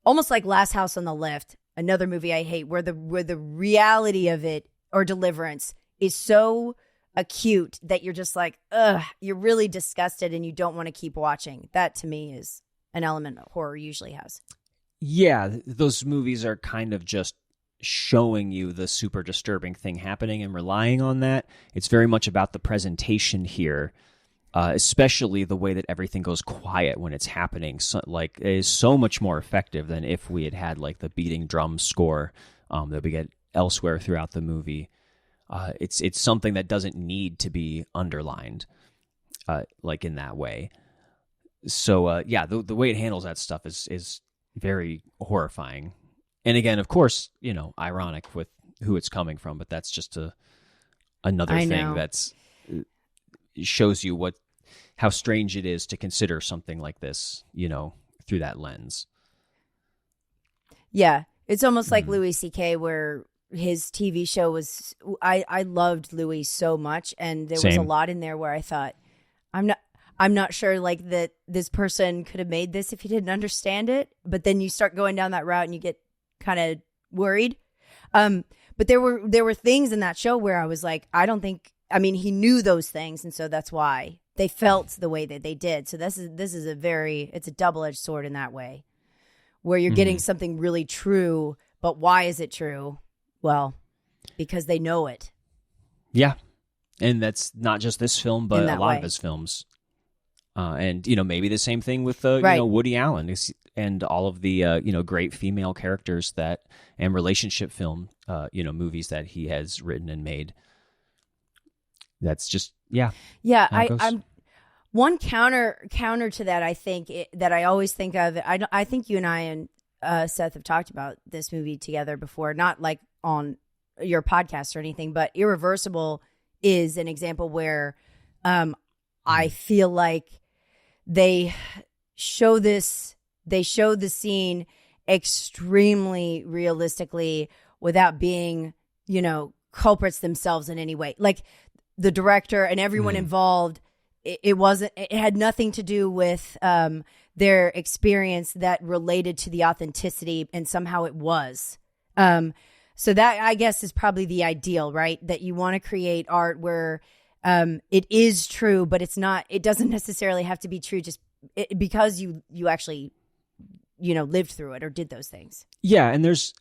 almost like Last House on the Left, another movie I hate, where the reality of it, or Deliverance, is so acute that you're just like, ugh, you're really disgusted and you don't want to keep watching. That to me is an element that horror usually has. Yeah, those movies are kind of just showing you the super disturbing thing happening and relying on that. It's very much about the presentation here, especially the way that everything goes quiet when it's happening. So, like, it is so much more effective than if we had like the beating drum score that we get elsewhere throughout the movie. It's something that doesn't need to be underlined, like in that way. So the way it handles that stuff is very horrifying. And again, of course, ironic with who it's coming from, but that's just another thing that's shows you how strange it is to consider something like this, through that lens. Yeah, it's almost like Louis C.K., where his TV show was, I loved Louis so much, and there was a Same. lot in there where I thought, I'm not sure like that this person could have made this if he didn't understand it. But then you start going down that route and you get kind of worried. But there were things in that show where I was like, he knew those things, and so that's why they felt the way that they did. So this is it's a double-edged sword in that way, where you're getting something really true, but why is it true? Well, because they know it. Yeah. And that's not just this film, but a lot of his films. And, maybe the same thing with, Woody Allen and all of the, great female characters and relationship film, movies that he has written and made. That's just, yeah. Yeah. I'm one counter to that. I think that I always think of, I think you and I and Seth have talked about this movie together before, not like on your podcast or anything, but Irreversible is an example where, I feel like they show the scene extremely realistically without being, culprits themselves in any way. Like the director and everyone involved, it had nothing to do with their experience that related to the authenticity, and somehow it was. So that, I guess, is probably the ideal, right? That you want to create art where it is true, but it doesn't necessarily have to be true just because you actually, lived through it or did those things. Yeah. And there's,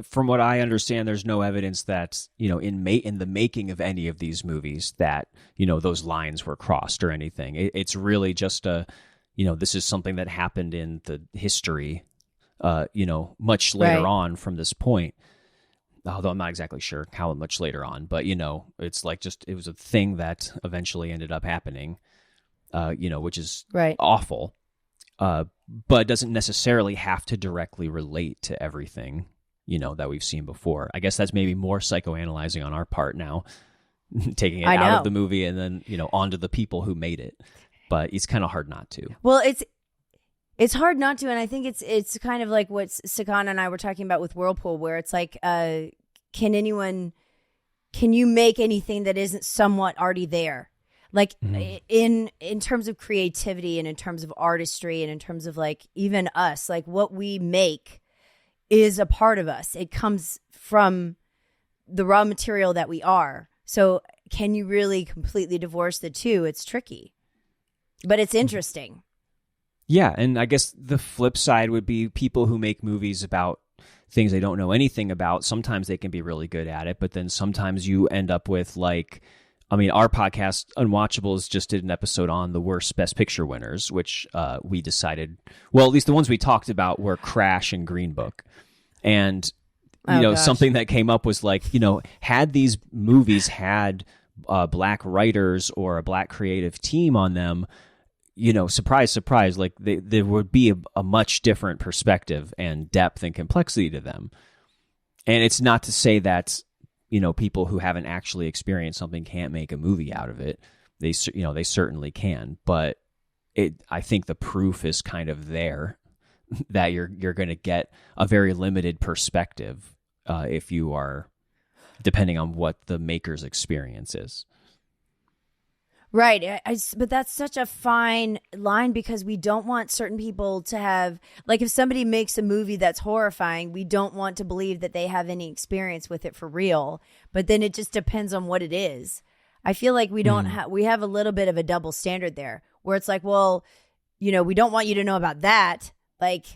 from what I understand, there's no evidence that, in the making of any of these movies that, those lines were crossed or anything. It's really just this is something that happened in the history, much later on from this point. Although I'm not exactly sure how much later on, but, it's like it was a thing that eventually ended up happening, which is awful. But it doesn't necessarily have to directly relate to everything, that we've seen before. I guess that's maybe more psychoanalyzing on our part now, taking it out of the movie and then, onto the people who made it. But it's kind of hard not to. Well, it's hard not to, and I think it's kind of like what Sakana and I were talking about with Whirlpool, where it's like, can you make anything that isn't somewhat already there? Like in terms of creativity and in terms of artistry and in terms of like even us, like what we make is a part of us. It comes from the raw material that we are. So can you really completely divorce the two? It's tricky, but it's interesting. Yeah, and I guess the flip side would be people who make movies about things they don't know anything about. Sometimes they can be really good at it, but then sometimes you end up with our podcast, Unwatchables, just did an episode on the worst Best Picture winners, which we decided, well, at least the ones we talked about were Crash and Green Book. And, something that came up was like, had these movies had black writers or a black creative team on them, surprise, surprise, like there would be a much different perspective and depth and complexity to them. And it's not to say that, people who haven't actually experienced something can't make a movie out of it. They certainly can. But I think the proof is kind of there that you're going to get a very limited perspective if you are, depending on what the maker's experience is. Right. But that's such a fine line because we don't want certain people to have, like if somebody makes a movie that's horrifying, we don't want to believe that they have any experience with it for real. But then it just depends on what it is. I feel like we don't we have a little bit of a double standard there where it's like, well, we don't want you to know about that, like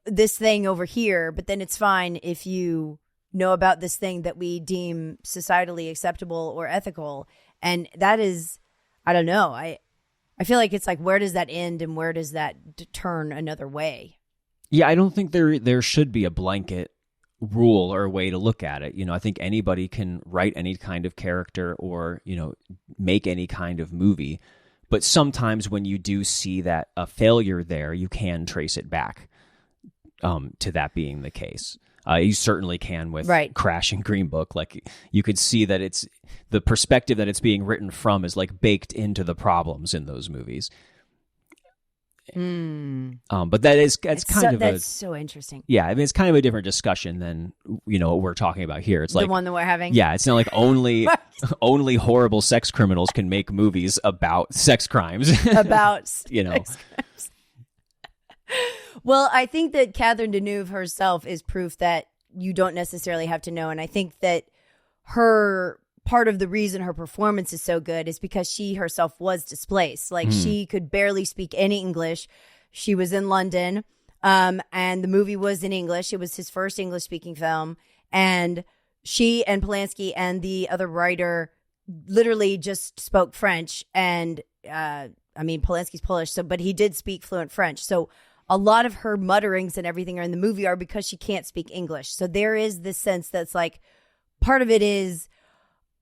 this thing over here, but then it's fine if you know about this thing that we deem societally acceptable or ethical. And that is, I don't know. I feel like it's like, where does that end and where does that turn another way? Yeah, I don't think there should be a blanket rule or a way to look at it. I think anybody can write any kind of character or, make any kind of movie. But sometimes when you do see that a failure there, you can trace it back to that being the case. You certainly can with Crash and Green Book. Like you could see that it's the perspective that it's being written from is like baked into the problems in those movies. But that's so interesting. Yeah, I mean, it's kind of a different discussion than what we're talking about here. It's like the one that we're having. Yeah, it's not like only only horrible sex criminals can make movies about sex crimes. About sex crimes. Well, I think that Catherine Deneuve herself is proof that you don't necessarily have to know, and I think that part of the reason her performance is so good is because she herself was displaced. Like she could barely speak any English. She was in London, and the movie was in English. It was his first English speaking film. And she and Polanski and the other writer literally just spoke French. And Polanski's Polish, but he did speak fluent French. So a lot of her mutterings and everything are in the movie are because she can't speak English. So there is this sense that's like, part of it is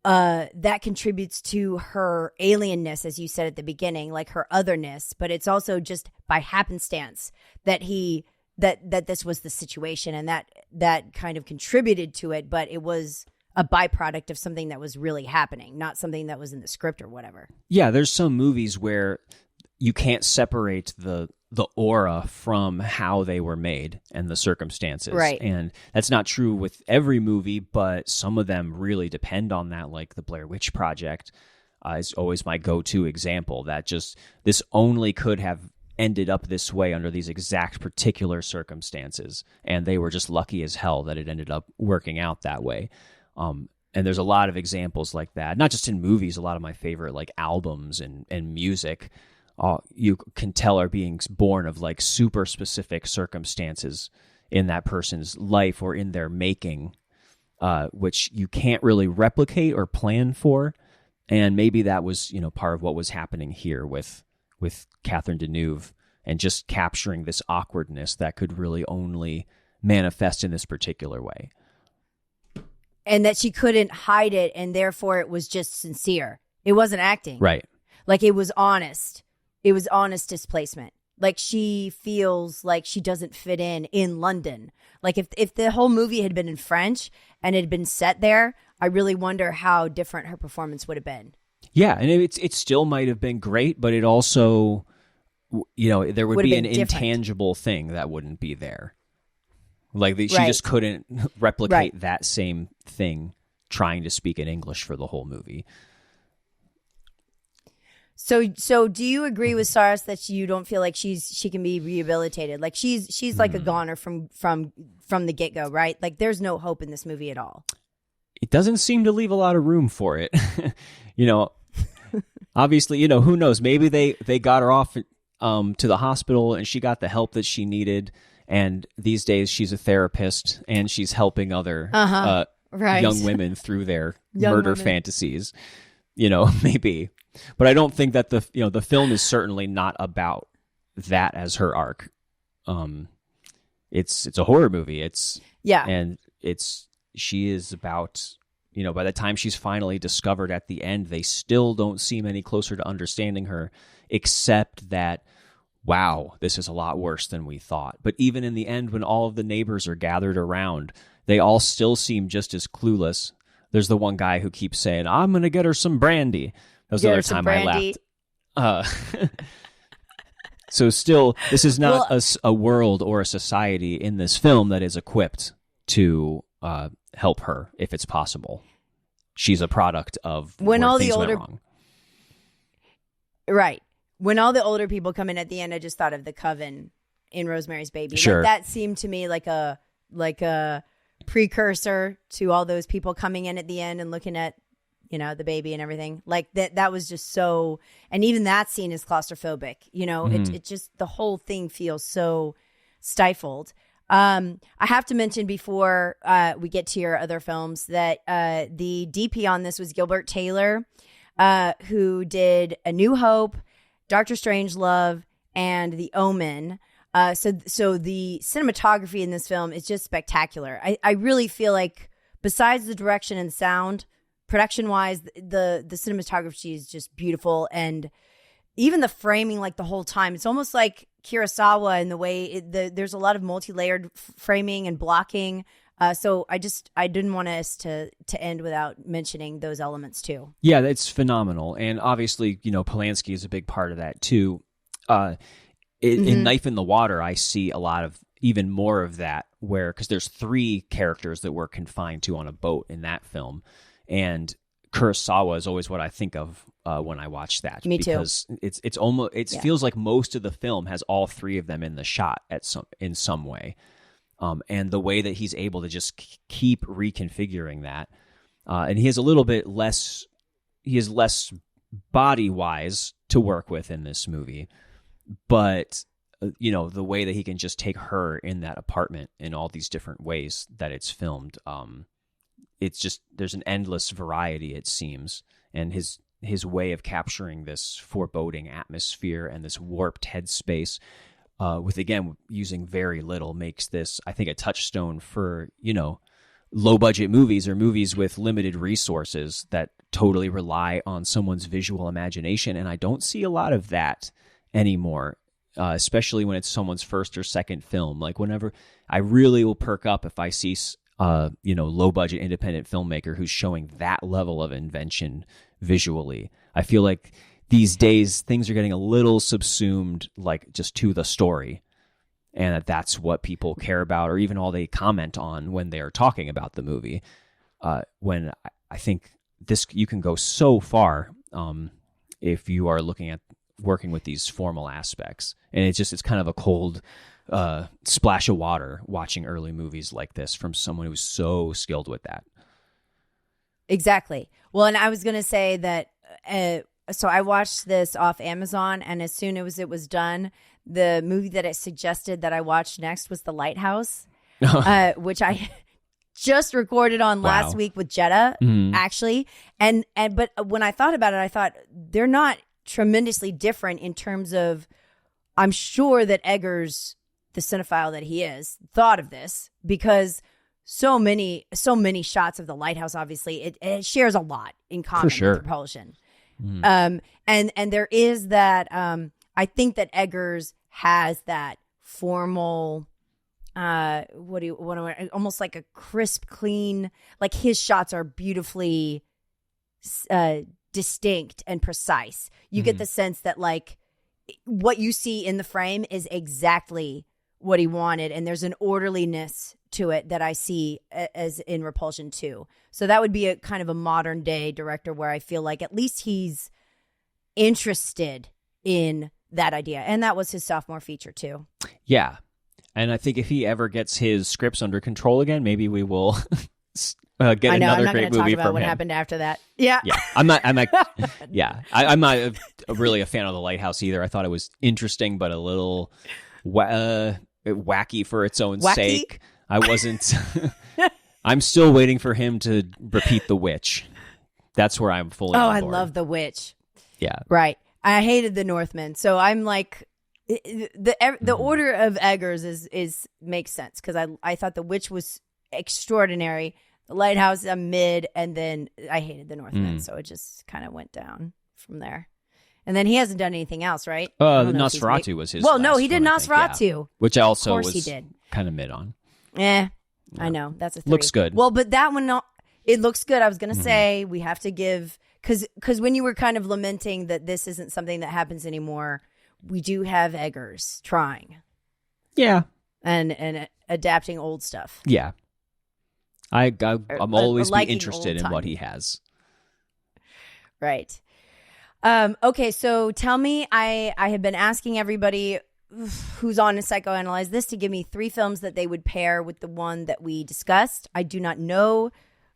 that contributes to her alienness, as you said at the beginning, like her otherness, but it's also just by happenstance that that this was the situation, and that kind of contributed to it, but it was a byproduct of something that was really happening, not something that was in the script or whatever. Yeah, there's some movies where you can't separate the aura from how they were made and the circumstances. Right. And that's not true with every movie, but some of them really depend on that, like the Blair Witch Project is always my go-to example, that just this only could have ended up this way under these exact particular circumstances. And they were just lucky as hell that it ended up working out that way. And there's a lot of examples like that, not just in movies, a lot of my favorite like albums and music you can tell are being born of like super specific circumstances in that person's life or in their making, which you can't really replicate or plan for. And maybe that was, part of what was happening here with Catherine Deneuve, and just capturing this awkwardness that could really only manifest in this particular way. And that she couldn't hide it, and therefore it was just sincere. It wasn't acting. Right. Like it was honest. It was honest displacement. Like she feels like she doesn't fit in London. Like if the whole movie had been in French and it had been set there, I really wonder how different her performance would have been. Yeah, and it still might have been great, but it also, there would be an intangible thing that wouldn't be there. Like she just couldn't replicate that same thing trying to speak in English for the whole movie. So do you agree with Saras that you don't feel like she can be rehabilitated? Like she's like a goner from the get-go, right? Like there's no hope in this movie at all. It doesn't seem to leave a lot of room for it. Obviously, who knows? Maybe they got her off to the hospital and she got the help that she needed. And these days she's a therapist and she's helping other young women through their murder fantasies. Maybe. But I don't think that the film is certainly not about that as her arc. It's a horror movie. She is about, by the time she's finally discovered at the end, they still don't seem any closer to understanding her, except that, wow, this is a lot worse than we thought. But even in the end, when all of the neighbors are gathered around, they all still seem just as clueless. There's the one guy who keeps saying, I'm going to get her some brandy. That was the other time I laughed. So still, this is not a world or a society in this film that is equipped to help her if it's possible. She's a product of when all the older, went wrong. Right. When all the older people come in at the end, I just thought of the coven in Rosemary's Baby. Sure. Like, that seemed to me like a precursor to all those people coming in at the end and looking at the baby and everything. Like that was just so, and even that scene is claustrophobic, it just, the whole thing feels so stifled. I have to mention before we get to your other films that the DP on this was Gilbert Taylor, who did A New Hope, Doctor Strangelove, and The Omen. So the cinematography in this film is just spectacular. I really feel like, besides the direction and sound, production-wise, the cinematography is just beautiful, and even the framing, like the whole time, it's almost like Kurosawa in the way there's a lot of multi-layered framing and blocking. So I didn't want us to end without mentioning those elements too. Yeah, it's phenomenal, and obviously, Polanski is a big part of that too. in Knife in the Water, I see a lot of even more of that, where because there's 3 characters that we're confined to on a boat in that film, and Kurosawa is always what I think of when I watch that. Me too. Because it's almost feels like most of the film has all 3 of them in the shot in some way, and the way that he's able to just keep reconfiguring that, and he has a little bit less. He is less body wise to work with in this movie, but the way that he can just take her in that apartment in all these different ways that it's filmed, it's just, there's an endless variety, it seems, and his way of capturing this foreboding atmosphere and this warped headspace, with again using very little, makes this, I think, a touchstone for low budget movies or movies with limited resources that totally rely on someone's visual imagination, and I don't see a lot of that anymore. Especially when it's someone's first or second film. Like whenever I really will perk up if I see, low budget independent filmmaker who's showing that level of invention visually. I feel like these days things are getting a little subsumed, like just to the story, and that's what people care about, or even all they comment on when they are talking about the movie. When I think you can go so far if you are looking at working with these formal aspects, and it's kind of a cold splash of water watching early movies like this from someone who's so skilled with that. Exactly. Well, and I was going to say that so I watched this off Amazon, and as soon as it was done, the movie that it suggested that I watch next was The Lighthouse, which I just recorded on last week with Jetta, actually. But when I thought about it, I thought they're not tremendously different in terms of, I'm sure that Eggers, the cinephile that he is, thought of this, because so many shots of The Lighthouse, obviously it shares a lot in common with Repulsion. And there is that I think that Eggers has that formal almost like a crisp, clean, like his shots are beautifully distinct and precise. You get the sense that like what you see in the frame is exactly what he wanted, and there's an orderliness to it that I see as in Repulsion 2. So that would be a kind of a modern day director where I feel like at least he's interested in that idea, and that was his sophomore feature too. Yeah, and I think if he ever gets his scripts under control again, maybe we will get another great movie from him. I'm not going to talk about what happened after that. Yeah. I'm not really a fan of The Lighthouse either. I thought it was interesting, but a little wacky for its own sake. I wasn't. I'm still waiting for him to repeat The Witch. That's where I'm fully on board. I love The Witch. Yeah. Right. I hated The Northman, so I'm like, the order of Eggers is makes sense, because I thought The Witch was extraordinary. The Lighthouse, I'm mid, and then I hated The Northman, so it just kind of went down from there. And then he hasn't done anything else, right? Nosferatu was his. Well, no, he did Nosferatu, which I also of course he did. Kind of mid on. Yeah. I know, that's a 3. Looks good. Well, but that one, it looks good. I was gonna say we have to give, because when you were kind of lamenting that this isn't something that happens anymore, we do have Eggers trying. Yeah. And adapting old stuff. Yeah. I'm always be interested in what he has. Right. Okay, so tell me, I have been asking everybody who's on to Psychoanalyze this to give me 3 films that they would pair with the one that we discussed. I do not know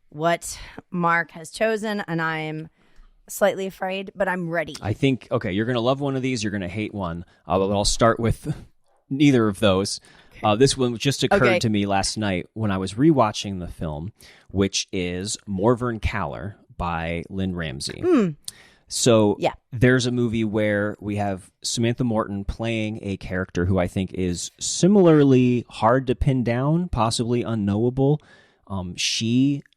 what Marc has chosen, and I am slightly afraid, but I'm ready. I think, okay, you're going to love one of these, you're going to hate one. I'll start with neither of those. This one just occurred to me last night when I was rewatching the film, which is Morvern Caller by Lynn Ramsey. So there's a movie where we have Samantha Morton playing a character who I think is similarly hard to pin down, possibly unknowable.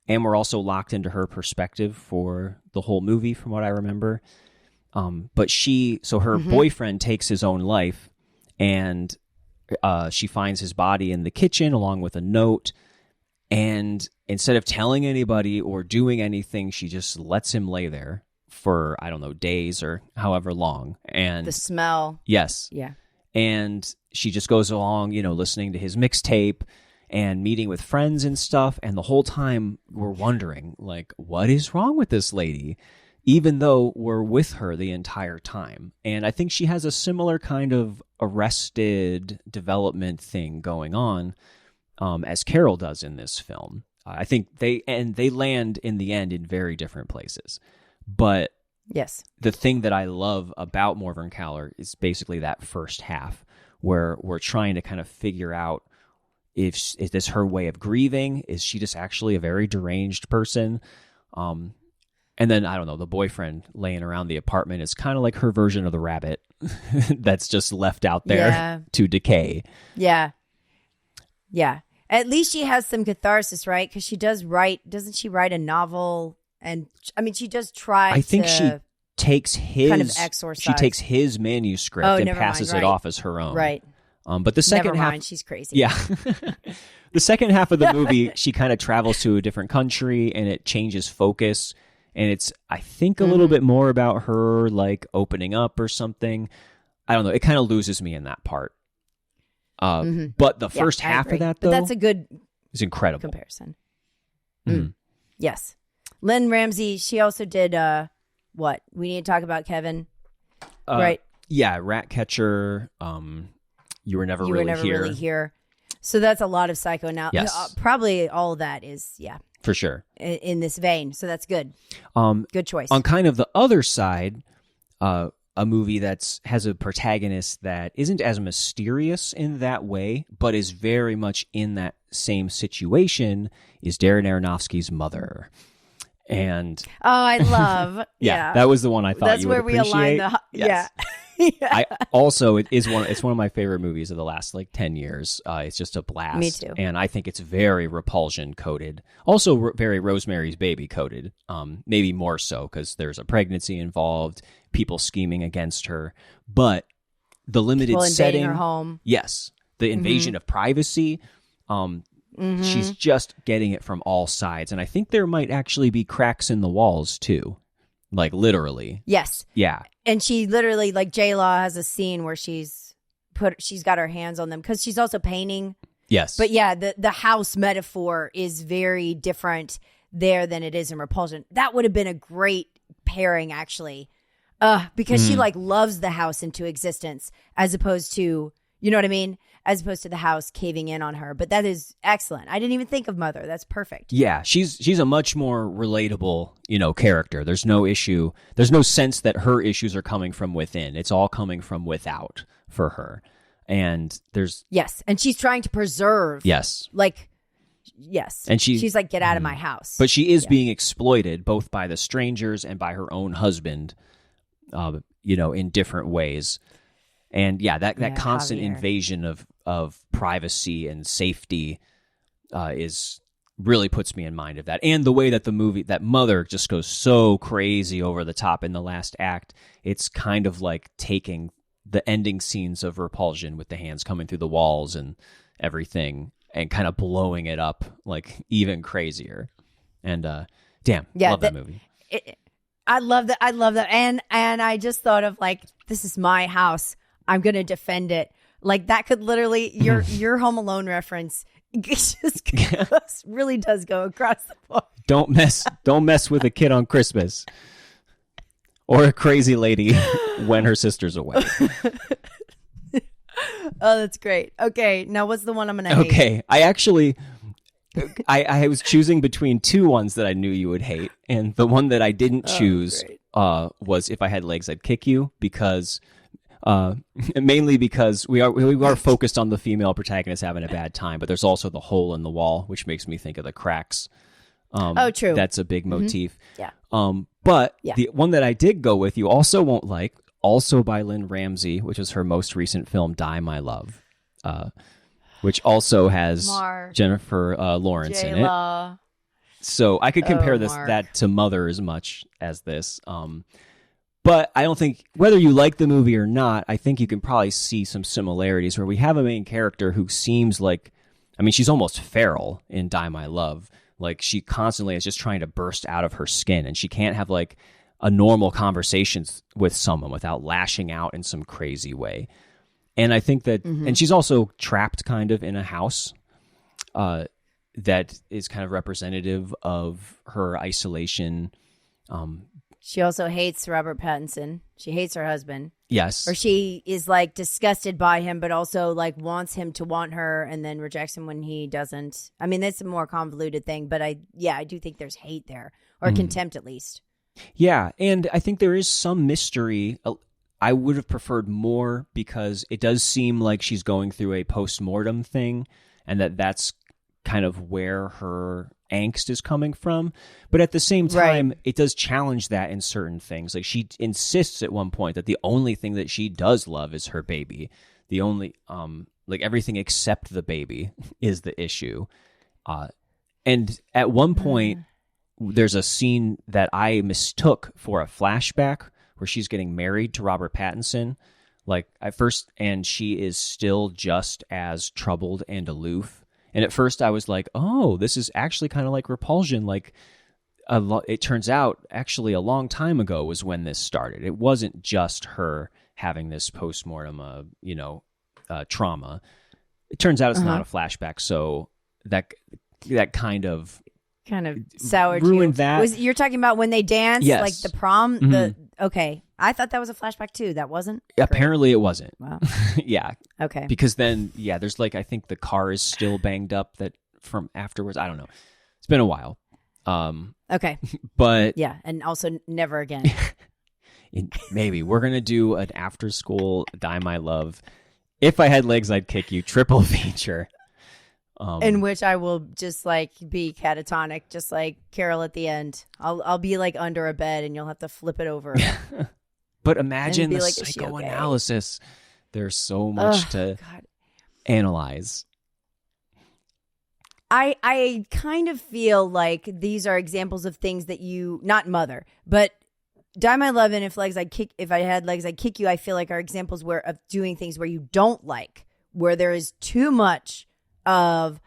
And we're also locked into her perspective for the whole movie, from what I remember. But her boyfriend takes his own life, and she finds his body in the kitchen along with a note. And instead of telling anybody or doing anything, she just lets him lay there for, I don't know, days or however long. And the smell. Yes. Yeah. And she just goes along, listening to his mixtape and meeting with friends and stuff. And the whole time we're wondering, like, what is wrong with this lady? Even though we're with her the entire time. And I think she has a similar kind of arrested development thing going on as Carol does in this film. I think they land in the end in very different places. But yes, the thing that I love about Morvern Caller is basically that first half where we're trying to kind of figure out, is this her way of grieving? Is she just actually a very deranged person? And then, I don't know, the boyfriend laying around the apartment is kind of like her version of the rabbit that's just left out there to decay. Yeah. Yeah. At least she has some catharsis, right? Because she doesn't she write a novel? And I mean, she does try I think she takes his kind of exorcise. She takes his manuscript and passes it off as her own. Right. But the second half, she's crazy. Yeah. The second half of the movie, she kind of travels to a different country and it changes focus. And it's, I think, a little bit more about her like opening up or something. I don't know. It kind of loses me in that part. But the first half of that, though, that's a good is incredible comparison. Yes. Lynn Ramsey, she also did what? We need to talk about Kevin. Right. Yeah, Ratcatcher. You were never really here. So that's a lot of psychoanalysis. Yes. Probably all of that is, for sure, in this vein. So that's good. Good choice. On kind of the other side, a movie that has a protagonist that isn't as mysterious in that way, but is very much in that same situation, is Darren Aronofsky's Mother. And I love that was the one I thought that's you would appreciate. That's where we align yes. I also it's one of my favorite movies of the last like 10 years. It's just a blast. Me too. And I think it's very Repulsion coded. Also very Rosemary's Baby coded. Maybe more so because there's a pregnancy involved, people scheming against her, but the limited people setting, her home. Yes, the invasion of privacy. She's just getting it from all sides, and I think there might actually be cracks in the walls too, like literally. Yes. Yeah. And she literally, like J-Law has a scene where she's got her hands on them because she's also painting. Yes. But yeah, the house metaphor is very different there than it is in Repulsion. That would have been a great pairing, actually, because she like loves the house into existence as opposed to, you know what I mean? As opposed to the house caving in on her. But that is excellent. I didn't even think of Mother. That's perfect. Yeah, she's a much more relatable, character. There's no issue. There's no sense that her issues are coming from within. It's all coming from without for her. And there's... Yes, and she's trying to preserve... Yes. Like, yes. And she's like, get out of my house. But she is being exploited both by the strangers and by her own husband, in different ways. And that constant Javier. invasion of privacy and safety is really puts me in mind of that. And the way that the movie, that Mother just goes so crazy over the top in the last act, it's kind of like taking the ending scenes of Repulsion with the hands coming through the walls and everything and kind of blowing it up like even crazier. And love that movie. I love that. I love that. And I just thought of like, this is my house. I'm going to defend it. Like that could literally, your Home Alone reference just really does go across the board. Don't mess with a kid on Christmas or a crazy lady when her sister's away. Oh, that's great. Okay. Now what's the one I'm going to hate? Okay. I was choosing between two ones that I knew you would hate. And the one that I didn't choose was If I Had Legs, I'd Kick You, because mainly because we are focused on the female protagonist having a bad time, but there's also the hole in the wall, which makes me think of The Cracks. True. That's a big motif. Yeah. But the one that I did go with, you also won't like, also by Lynn Ramsey, which is her most recent film, Die, My Love, which also has Jennifer Lawrence in it. So I could compare that to Mother as much as this. But I don't think, whether you like the movie or not, I think you can probably see some similarities where we have a main character who seems like, she's almost feral in Die, My Love. Like she constantly is just trying to burst out of her skin, and she can't have like a normal conversation with someone without lashing out in some crazy way. And I think that, and she's also trapped kind of in a house that is kind of representative of her isolation. She also hates Robert Pattinson. She hates her husband. Yes. Or she is like disgusted by him, but also like wants him to want her and then rejects him when he doesn't. I mean, that's a more convoluted thing, but I do think there's hate there, or contempt at least. Yeah. And I think there is some mystery. I would have preferred more because it does seem like she's going through a post-mortem thing and that's kind of where her angst is coming from. But at the same time, it does challenge that in certain things. Like she insists at one point that the only thing that she does love is her baby. The only, like everything except the baby is the issue. And at one point, there's a scene that I mistook for a flashback where she's getting married to Robert Pattinson. Like at first, and she is still just as troubled and aloof. And at first I was like, oh, this is actually kind of like Repulsion. Like it turns out actually a long time ago was when this started. It wasn't just her having this postmortem, trauma. It turns out it's not a flashback. So that kind of soured ruined you. that. You're talking about when they danced, yes. like the prom? Okay. I thought that was a flashback too. That wasn't? Apparently it wasn't. Wow. Yeah. Okay. Because then, there's like, I think the car is still banged up that from afterwards. I don't know. It's been a while. Okay. But. Yeah. And also never again. Maybe. We're going to do an after school Die My Love. If I Had Legs, I'd Kick You triple feature. In which I will just like be catatonic, just like Carol at the end. I'll be like under a bed and you'll have to flip it over. But imagine the like, psychoanalysis. Okay? There's so much to analyze. I kind of feel like these are examples of things that you, not Mother, but Die My Love and If I Had Legs, I'd Kick You, I feel like are examples of doing things where you don't like, where there is too much of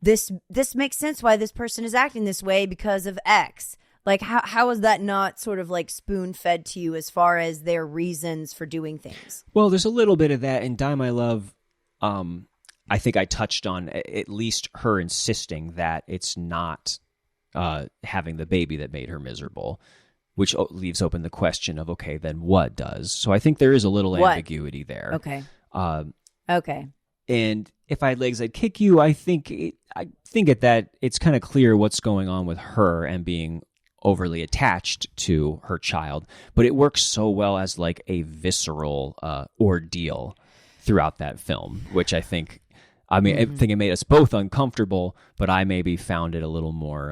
this makes sense why this person is acting this way because of X. Like how is that not sort of like spoon fed to you as far as their reasons for doing things? Well, there's a little bit of that in Die My Love. I think I touched on at least her insisting that it's not having the baby that made her miserable, which leaves open the question of, okay, then what does? So I think there is a little ambiguity there. Okay. Okay. And If I Had Legs, I'd Kick You. I think at that it's kind of clear what's going on with her and being overly attached to her child, but it works so well as like a visceral ordeal throughout that film, which I think I think it made us both uncomfortable, but I maybe found it a little more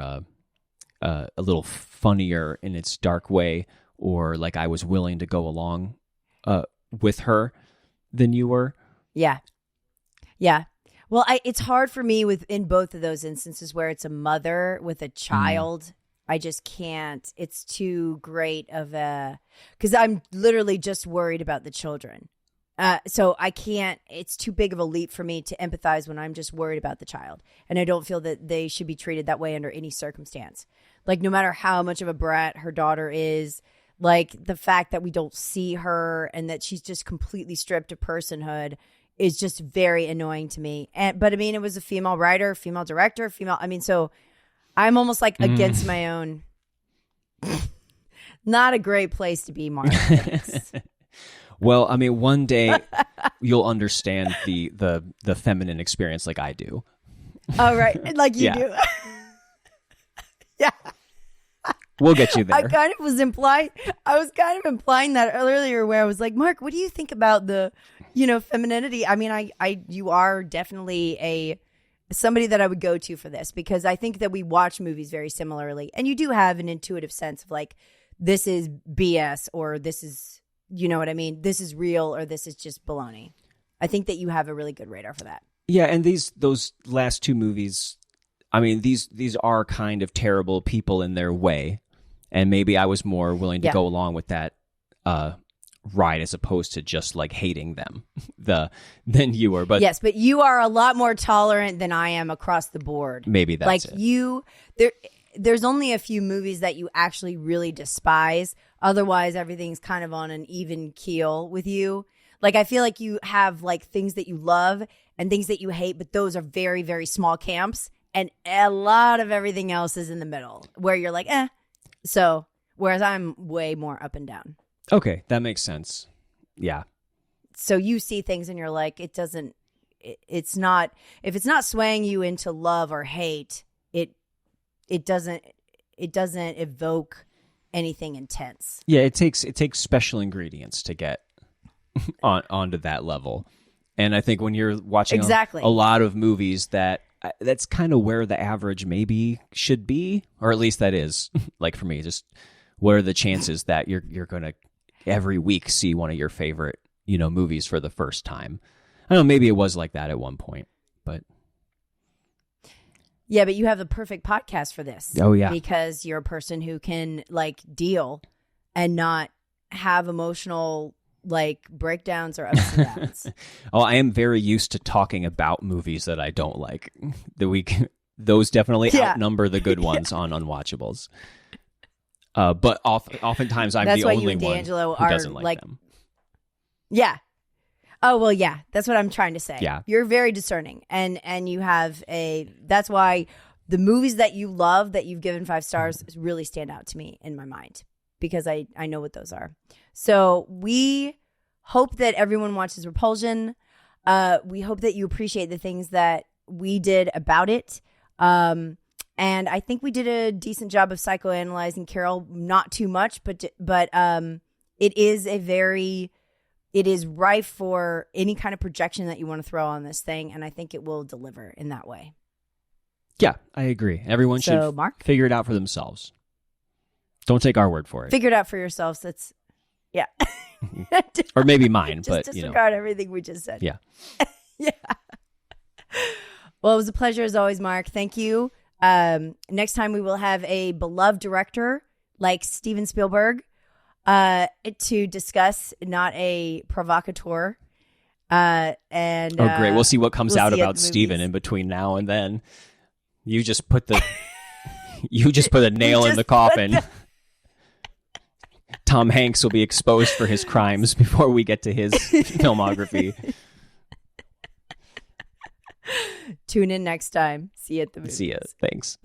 a little funnier in its dark way, or like I was willing to go along with her than you were. Yeah. Well, it's hard for me in both of those instances where it's a mother with a child. I just can't. It's too great of because I'm literally just worried about the children. So I can't, it's too big of a leap for me to empathize when I'm just worried about the child. And I don't feel that they should be treated that way under any circumstance. Like no matter how much of a brat her daughter is, like the fact that we don't see her and that she's just completely stripped of personhood is just very annoying to me. But I mean, it was a female writer, female director, so I'm almost like against my own. Not a great place to be, Mark. Well, I mean, one day you'll understand the feminine experience like I do. Oh, right. Like you do. Yeah. We'll get you there. I was kind of implying that earlier where I was like, Mark, what do you think about the, femininity? I mean, you are definitely somebody that I would go to for this, because I think that we watch movies very similarly, and you do have an intuitive sense of like, this is BS, or this is, you know what I mean? This is real, or this is just baloney. I think that you have a really good radar for that. Yeah. And those last two movies, I mean, these are kind of terrible people in their way. And maybe I was more willing to go along with that ride as opposed to just like hating them than you were. But yes, but you are a lot more tolerant than I am across the board. Maybe that's it. There's only a few movies that you actually really despise. Otherwise, everything's kind of on an even keel with you. Like, I feel like you have like things that you love and things that you hate, but those are very, very small camps. And a lot of everything else is in the middle where you're like, eh. So, whereas I'm way more up and down. Okay, that makes sense. Yeah. So you see things and you're like, it's not, if it's not swaying you into love or hate, it doesn't evoke anything intense. Yeah, it takes special ingredients to get onto that level. And I think when you're watching a lot of movies, that's kind of where the average maybe should be, or at least that is. Like for me, just what are the chances that you're going to every week see one of your favorite, movies for the first time? I don't know, maybe it was like that at one point, but yeah, but you have the perfect podcast for this. Oh yeah. Because you're a person who can like deal and not have emotional like breakdowns or ups and downs. Oh, I am very used to talking about movies that I don't like. Those definitely outnumber the good ones on Unwatchables. But oftentimes I'm the only one who doesn't like them. Yeah. Oh, well, yeah. That's what I'm trying to say. Yeah. You're very discerning. And you have that's why the movies that you love that you've given 5 stars really stand out to me in my mind, because I know what those are. So we hope that everyone watches Repulsion. We hope that you appreciate the things that we did about it. And I think we did a decent job of psychoanalyzing Carol. Not too much, but it is rife for any kind of projection that you want to throw on this thing, and I think it will deliver in that way. Yeah, I agree. Everyone should Mark? Figure it out for themselves. Don't take our word for it. Figure it out for yourselves. That's, yeah. Or maybe mine, just but disregard everything we just said. Yeah. Yeah. Well, it was a pleasure as always, Mark. Thank you. Next time we will have a beloved director like Steven Spielberg to discuss, not a provocateur. Great. We'll see what comes out about Steven in between now and then. You just put a nail in the coffin. Tom Hanks will be exposed for his crimes before we get to his filmography. Tune in next time. See you at the movies. See ya. Thanks.